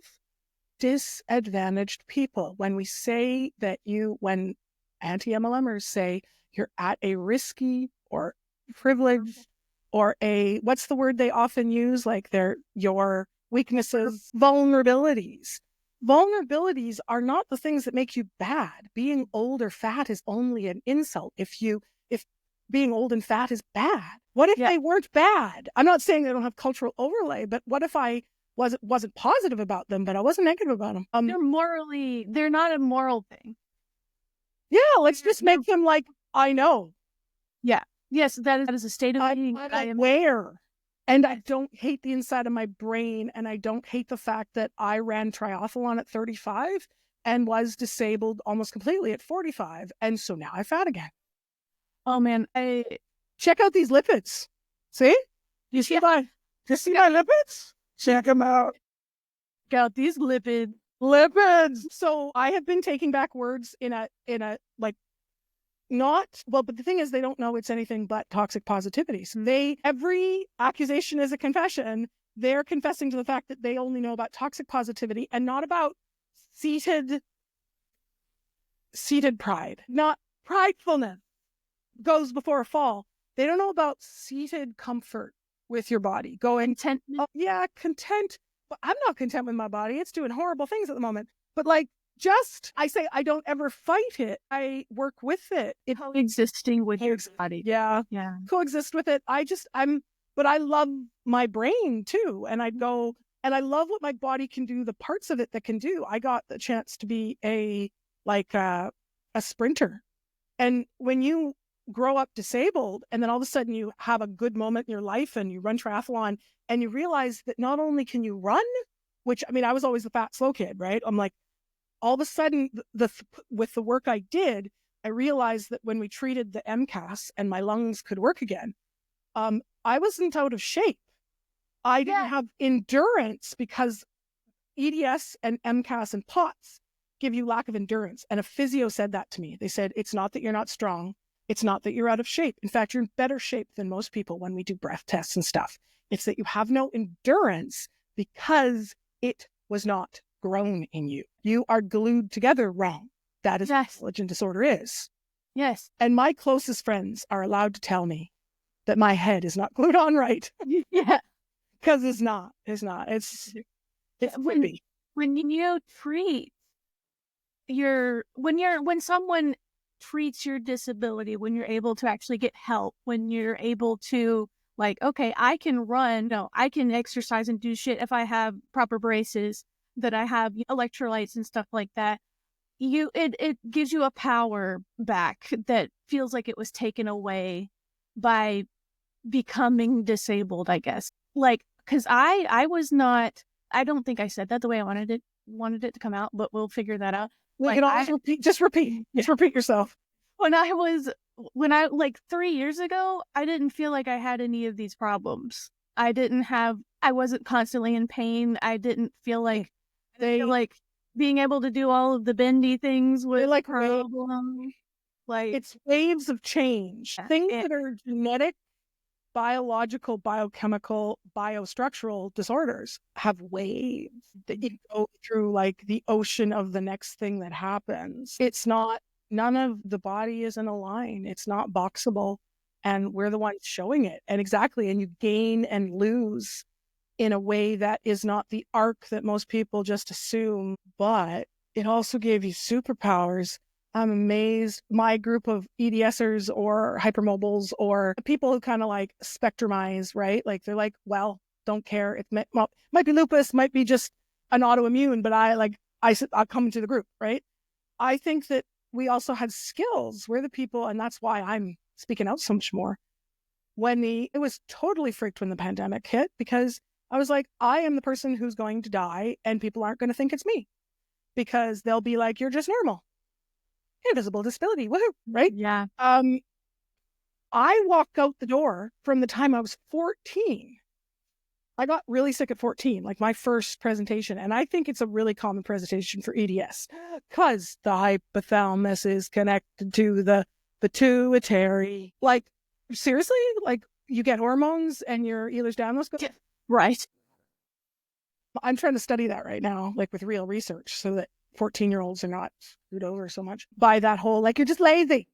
S2: disadvantaged people. When we say that when anti-MLMers say you're at a risky or privileged or what's the word they often use? Like your weaknesses, vulnerabilities. Vulnerabilities are not the things that make you bad. Being old or fat is only an insult. If being old and fat is bad, what if they weren't bad? I'm not saying they don't have cultural overlay, but what if I wasn't positive about them, but I wasn't negative about them?
S1: They're not a moral thing.
S2: Yeah, let's just make them like, I know.
S1: Yeah. Yes, that is a state of being.
S2: I am aware. And I don't hate the inside of my brain. And I don't hate the fact that I ran triathlon at 35 and was disabled almost completely at 45. And so now I'm fat again.
S1: Oh man,
S2: check out these lipids. See? You see my lipids? Check them out.
S1: Check out these lipids.
S2: So I have been taking back words in a like but the thing is they don't know it's anything but toxic positivity. So every accusation is a confession. They're confessing to the fact that they only know about toxic positivity and not about seated pride. Not pridefulness goes before a fall. They don't know about seated comfort with your body.
S1: Contentment.
S2: Oh, yeah, content. But I'm not content with my body. It's doing horrible things at the moment. But I say I don't ever fight it. I work with it. It's
S1: coexisting with your body.
S2: Yeah. Coexist with it. But I love my brain too. And I love what my body can do, the parts of it that can do. I got the chance to be a sprinter. And when you grow up disabled and then all of a sudden you have a good moment in your life and you run triathlon and you realize that not only can you run, which, I mean, I was always the fat, slow kid, right? I'm like, all of a sudden with the work I did, I realized that when we treated the MCAS and my lungs could work again, I wasn't out of shape. I didn't have endurance because EDS and MCAS and POTS give you lack of endurance. And a physio said that to me. They said, it's not that you're not strong. It's not that you're out of shape. In fact, you're in better shape than most people when we do breath tests and stuff. It's that you have no endurance because it was not grown in you. You are glued together wrong. That is what intelligent disorder is.
S1: Yes.
S2: And my closest friends are allowed to tell me that my head is not glued on right.
S1: Yeah.
S2: Because it's not. It's creepy.
S1: When you treat when someone treats your disability, when you're able to actually get help, when you're able to okay, I can run, no, I can exercise and do shit if I have proper braces, that I have electrolytes and stuff like that. It gives you a power back that feels like it was taken away by becoming disabled, I guess. Because I was not, I don't think I said that the way I wanted it to come out, but we'll figure that out.
S2: We can always repeat. Just repeat yourself.
S1: When I 3 years ago, I didn't feel like I had any of these problems. I wasn't constantly in pain. I didn't feel like being able to do all of the bendy things was a problem.
S2: It's waves of change. Things that are genetic, biological, biochemical, biostructural disorders have waves that you go through the ocean of the next thing that happens. None of the body is in a line. It's not boxable. And we're the ones showing it. And you gain and lose in a way that is not the arc that most people just assume, but it also gave you superpowers. I'm amazed. My group of EDSers or hypermobiles or people who kind of spectrumize, right? They're well, don't care. It might be lupus, might be just an autoimmune, but I'll come into the group, right? I think that we also had skills. We're the people, and that's why I'm speaking out so much more. It was totally freaked when the pandemic hit, because I was I am the person who's going to die, and people aren't going to think it's me, because they'll be you're just normal. Invisible disability, woohoo, right?
S1: Yeah.
S2: I walked out the door from the time I was 14. I got really sick at 14, my first presentation. And I think it's a really common presentation for EDS because the hypothalamus is connected to the pituitary. Seriously? You get hormones and your Ehlers-Danlos goes?
S1: Right.
S2: I'm trying to study that right now, like with real research, so that 14-year-olds are not screwed over so much by that whole, like, you're just lazy.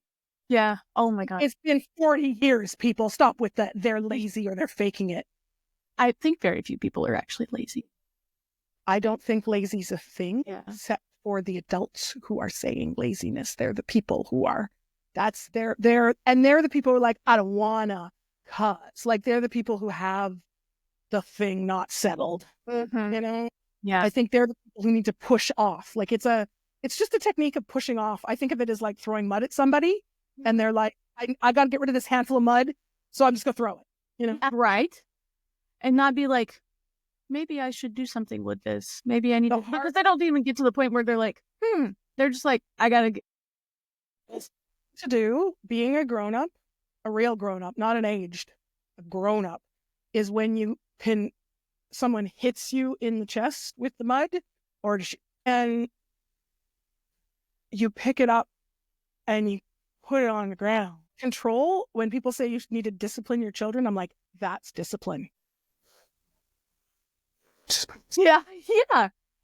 S1: Yeah. Oh my God.
S2: It's been 40 years, people. Stop with that. They're lazy or they're faking it.
S1: I think very few people are actually lazy.
S2: I don't think lazy's a thing,
S1: Yeah.
S2: except for the adults who are saying laziness. They're the people who are, they're the people who are like, I don't wanna, cause, like, they're the people who have the thing not settled, you know?
S1: Yeah.
S2: I think they're the people who need to push off. Like, it's just a technique of pushing off. I think of it as like throwing mud at somebody, and they're like, I got to get rid of this handful of mud, so I'm just gonna throw it, you know?
S1: Right. And not be like, maybe I should do something with this. Maybe I need to, because they don't even get to the point where they're like, they're just like, I gotta get
S2: to do being a grown-up, a real grown-up, not an aged, a grown-up, is when someone hits you in the chest with the mud, and you pick it up and you put it on the ground. Control, when people say you need to discipline your children, I'm like, that's discipline.
S1: Yeah,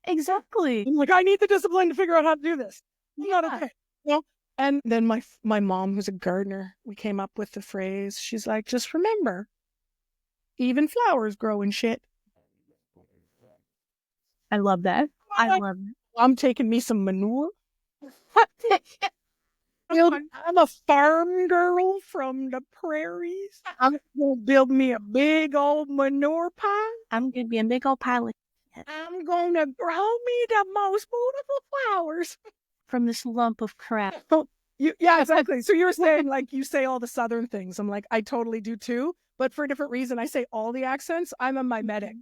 S1: exactly.
S2: I'm like, I need the discipline to figure out how to do this. Not okay. You know? And then my mom, who's a gardener, we came up with the phrase, she's like, just remember, even flowers grow in shit.
S1: I love that. I love it.
S2: I'm taking me some manure. I'm a farm girl from the prairies. I'm going to build me a big old manure pile.
S1: I'm going to be a big old pile of
S2: I'm going to grow me the most beautiful flowers
S1: from this lump of crap.
S2: Yeah, exactly. So you were saying, like, you say all the Southern things. I'm like, I totally do too, but for a different reason. I say all the accents. I'm a mimetic.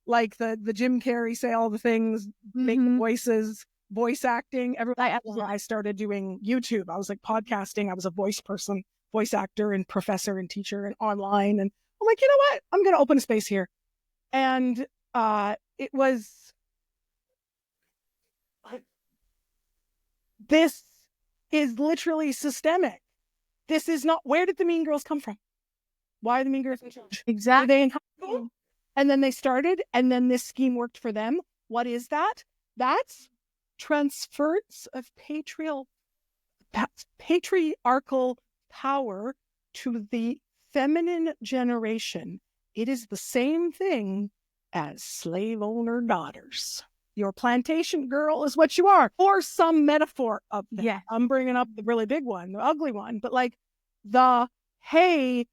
S2: Like the Jim Carrey, say all the things, make the voices, voice acting. I started doing YouTube. I was like podcasting. I was a voice person, voice actor and professor and teacher and online. And I'm like, you know what? I'm going to open a space here. And it was, this is literally systemic. This is not, where did the Mean Girls come from? Why are the Mean Girls in charge?
S1: Exactly.
S2: Were they in high school? And then they started, and then this scheme worked for them. What is that? That's transference of patriarchal power to the feminine generation. It is the same thing as slave owner daughters. Your plantation girl is what you are, or some metaphor of that.
S1: Yeah.
S2: I'm bringing up the really big one, the ugly one, but like hey,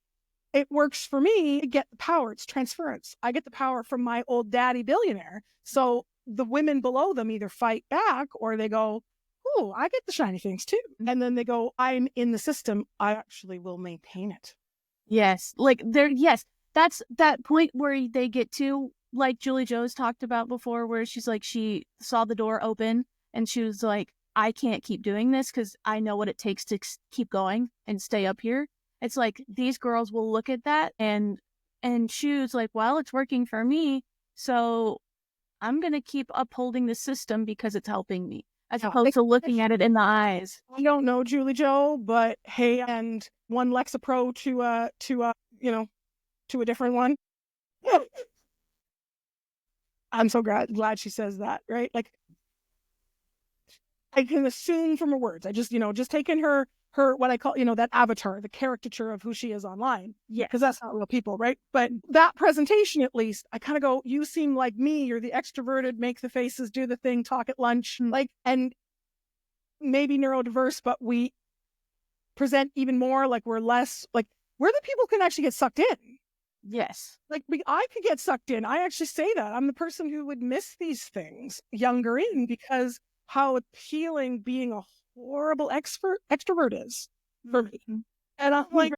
S2: it works for me to get the power. It's transference. I get the power from my old daddy billionaire. So the women below them either fight back or they go, oh, I get the shiny things too. And then they go, I'm in the system. I actually will maintain it.
S1: Yes. That's that point where they get to, like Julie Joe's talked about before, where she's like, she saw the door open and she was like, I can't keep doing this because I know what it takes to keep going and stay up here. It's like these girls will look at that and choose like, well, it's working for me, so I'm going to keep upholding the system because it's helping me, as opposed to looking at it in the eyes.
S2: I don't know, Julie Joe, but hey, and one Lexapro to a different one. I'm so glad she says that, right? Like, I can assume from her words. I just taking her what I call, that avatar, the caricature of who she is online.
S1: Yeah.
S2: Because that's not real people, right? But that presentation, at least, I kind of go, you seem like me. You're the extroverted, make the faces, do the thing, talk at lunch. Like, and maybe neurodiverse, but we present even more like we're less, like, we're the people who can actually get sucked in.
S1: Yes.
S2: Like, I could get sucked in. I actually say that. I'm the person who would miss these things younger in, because how appealing being a horrible extrovert is for me. And I'm like,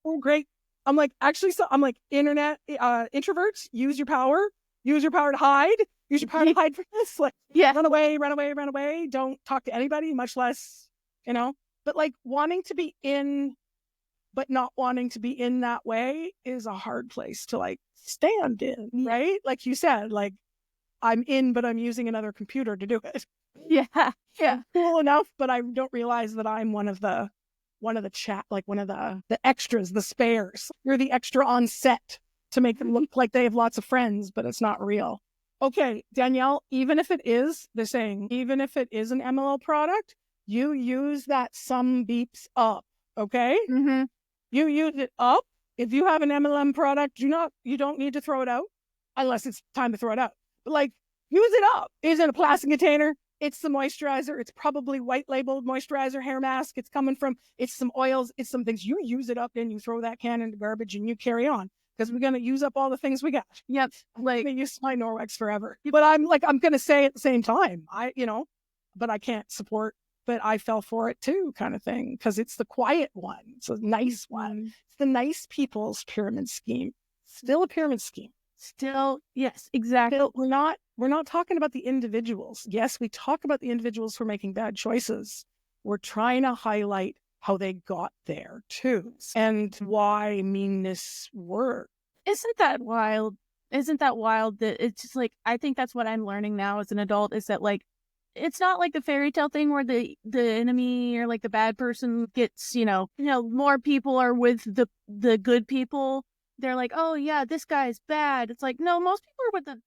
S2: oh, great. I'm like, actually, I'm like, internet introverts, use your power to hide. Use your power to hide from this. Like, run away. Don't talk to anybody, much less, But like wanting to be in, but not wanting to be in that way is a hard place to like stand in, right? Like you said, like I'm in, but I'm using another computer to do it.
S1: Yeah.
S2: I'm cool enough, but I don't realize that I'm one of the chat, like one of the extras, the spares. You're the extra on set to make them look like they have lots of friends, but it's not real. Okay, Danielle, even if it is, they're saying, even if it is an MLL product, you use that sum beeps up, okay?
S1: Mm-hmm.
S2: You use it up. If you have an MLM product, you don't need to throw it out unless it's time to throw it out. But like, use it up. It's in a plastic container. It's the moisturizer. It's probably white labeled moisturizer, hair mask. It's some oils. It's some things. You use it up, then you throw that can in the garbage and you carry on because we're going to use up all the things we got.
S1: Yep.
S2: Like, I use my Norwex forever. But I'm going to say at the same time, but I can't support, but I fell for it too, kind of thing, because it's the quiet one. It's a nice one. It's the nice people's pyramid scheme. Still a pyramid scheme.
S1: Still, yes, exactly.
S2: Still, we're not talking about the individuals. Yes, we talk about the individuals who are making bad choices. We're trying to highlight how they got there too, and why meanness works.
S1: Isn't that wild? Isn't that wild that it's just like, I think that's what I'm learning now as an adult, is that like, it's not like the fairy tale thing where the enemy or like the bad person gets, more people are with the good people. They're like, oh yeah, this guy's bad. It's like, no, most people are with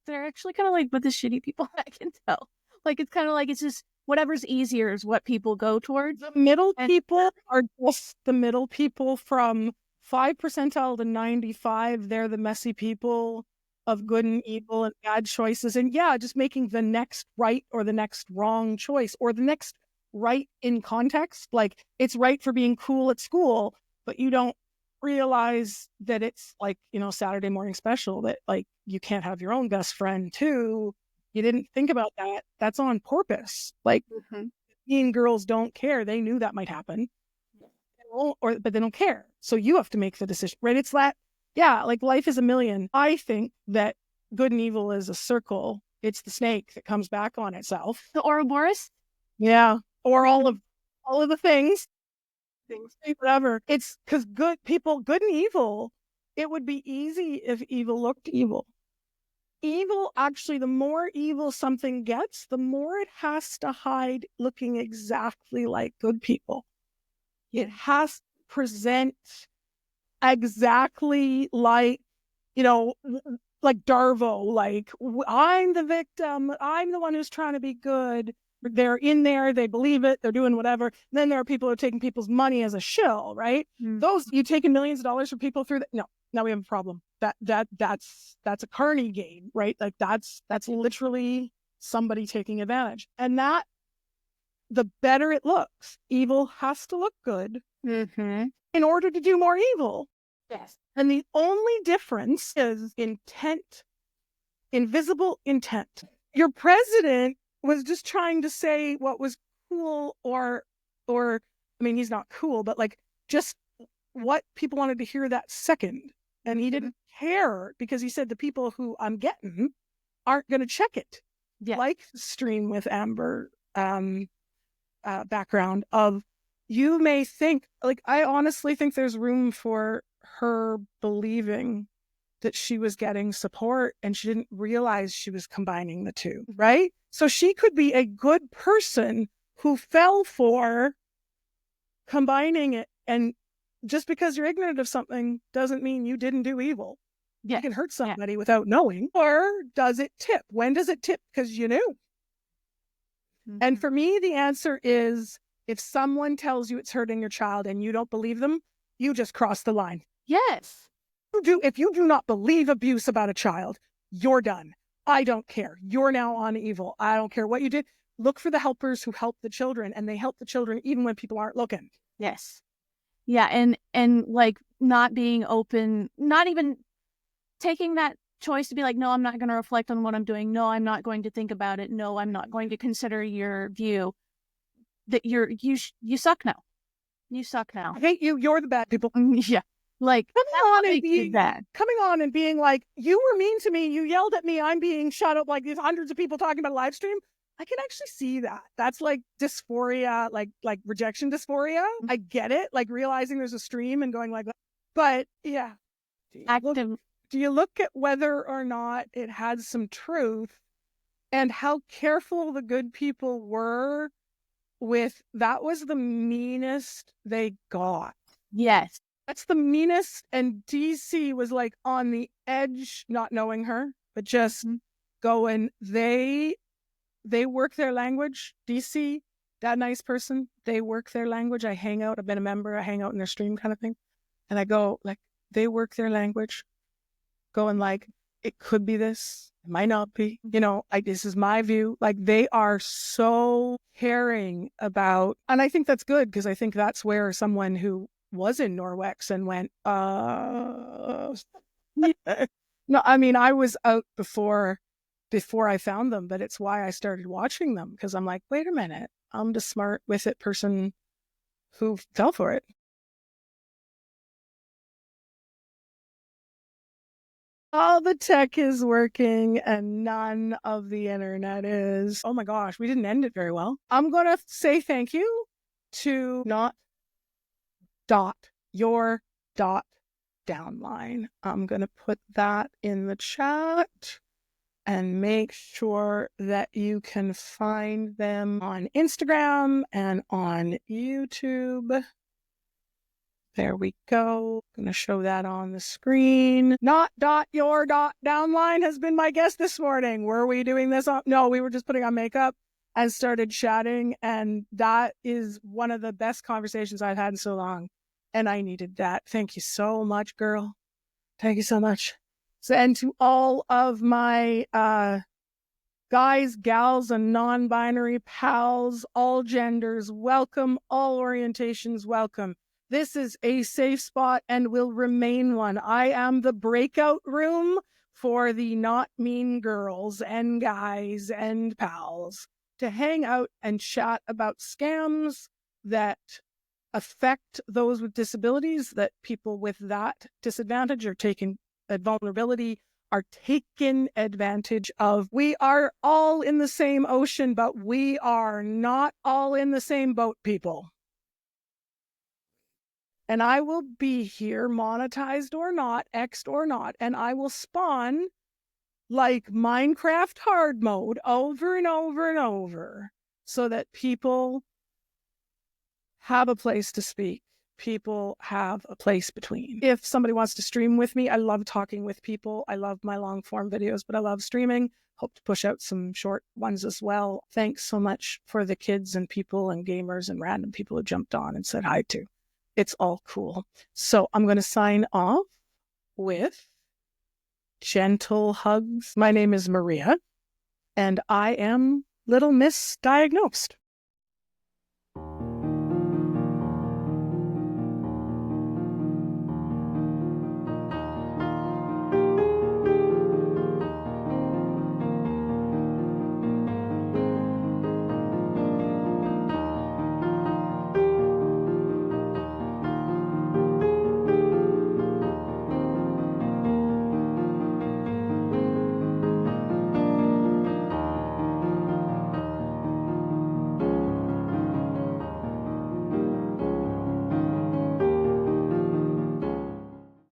S1: they're actually kind of like with the shitty people. I can tell. Like, it's kind of like, it's just whatever's easier is what people go towards.
S2: The middle people are just the middle people from 5 percentile to 95. They're the messy people of good and evil and bad choices. And yeah, just making the next right or the next wrong choice, or the next right in context. Like, it's right for being cool at school, but you don't realize that it's like, Saturday morning special, that like you can't have your own best friend too. You didn't think about that. That's on purpose. Like, mean girls don't care. They knew that might happen. But they don't care. So you have to make the decision, right? It's that, yeah, like life is a million. I think that good and evil is a circle. It's the snake that comes back on itself.
S1: The Ouroboros?
S2: Yeah. Or all of the things, whatever. It's because good and evil, it would be easy if evil looked evil. Evil, actually, the more evil something gets, the more it has to hide looking exactly like good people. It has to present exactly like, like Darvo, like, I'm the victim, I'm the one who's trying to be good. They're in there, they believe it, they're doing whatever. Then there are people who are taking people's money as a shill, right? Those, you taking millions of dollars from people through that. No, now we have a problem. That's a carny game, right? Like, that's literally somebody taking advantage. And that, the better it looks, evil has to look good in order to do more evil.
S1: Yes.
S2: And the only difference is intent, invisible intent. Your president was just trying to say what was cool, or I mean, he's not cool, but like just what people wanted to hear that second. And he didn't care, because he said the people who I'm getting aren't going to check it.
S1: Yeah.
S2: Like Stream with Amber background of, you may think, like, I honestly think there's room for her believing that she was getting support and she didn't realize she was combining the two, right? So she could be a good person who fell for combining it. And just because you're ignorant of something doesn't mean you didn't do evil. You can hurt somebody without knowing. Or does it tip? When does it tip? Because you knew. And for me, the answer is, if someone tells you it's hurting your child and you don't believe them, you just cross the line.
S1: Yes.
S2: If you do not believe abuse about a child, you're done. I don't care. You're now on evil. I don't care what you did. Look for the helpers who help the children, and they help the children even when people aren't looking.
S1: Yes. Yeah. And like, not being open, not even taking that choice to be like, no, I'm not going to reflect on what I'm doing. No, I'm not going to think about it. No, I'm not going to consider your view. That you suck now. You suck now.
S2: I hate you. You're the bad people.
S1: Yeah. Like,
S2: coming on and being like, you were mean to me. You yelled at me. I'm being shut up. Like, there's hundreds of people talking about a live stream. I can actually see that. That's like dysphoria, like rejection dysphoria. I get it. Like realizing there's a stream and going like that. But yeah. Do you look at whether or not it had some truth, and how careful the good people were with, that was the meanest they got.
S1: Yes.
S2: That's the meanest. And DC was like on the edge, not knowing her, but just going, they work their language. DC, that nice person, they work their language. I hang out, I've been a member, I hang out in their stream kind of thing. And I go, like, they work their language, going like, it could be this, it might not be, this is my view. Like, they are so caring about, and I think that's good, because I think that's where someone who was in Norwex and went, no, I mean, I was out before I found them, but it's why I started watching them, because I'm like, wait a minute, I'm the smart with it person who fell for it. All the tech is working and none of the internet is. Oh my gosh, we didn't end it very well. I'm going to say thank you to Not.Your.Downline. I'm going to put that in the chat and make sure that you can find them on Instagram and on YouTube. There we go. I'm going to show that on the screen. Not.Your.Downline has been my guest this morning. Were we doing this on? No, we were just putting on makeup and started chatting. And that is one of the best conversations I've had in so long. And I needed that. Thank you so much, girl. Thank you so much. So, and to all of my guys, gals, and non-binary pals, all genders, welcome. All orientations, welcome. This is a safe spot and will remain one. I am the breakout room for the not mean girls and guys and pals to hang out and chat about scams that affect those with disabilities, that people with that disadvantage are taking vulnerability, are taken advantage of. We are all in the same ocean, but we are not all in the same boat, people. And I will be here, monetized or not, X'd or not, and I will spawn like Minecraft hard mode over and over and over so that people have a place to speak. People have a place between. If somebody wants to stream with me, I love talking with people. I love my long form videos, but I love streaming. Hope to push out some short ones as well. Thanks so much for the kids and people and gamers and random people who jumped on and said hi to. It's all cool. So I'm going to sign off with gentle hugs. My name is Maria, and I am Little Miss Diagnosed.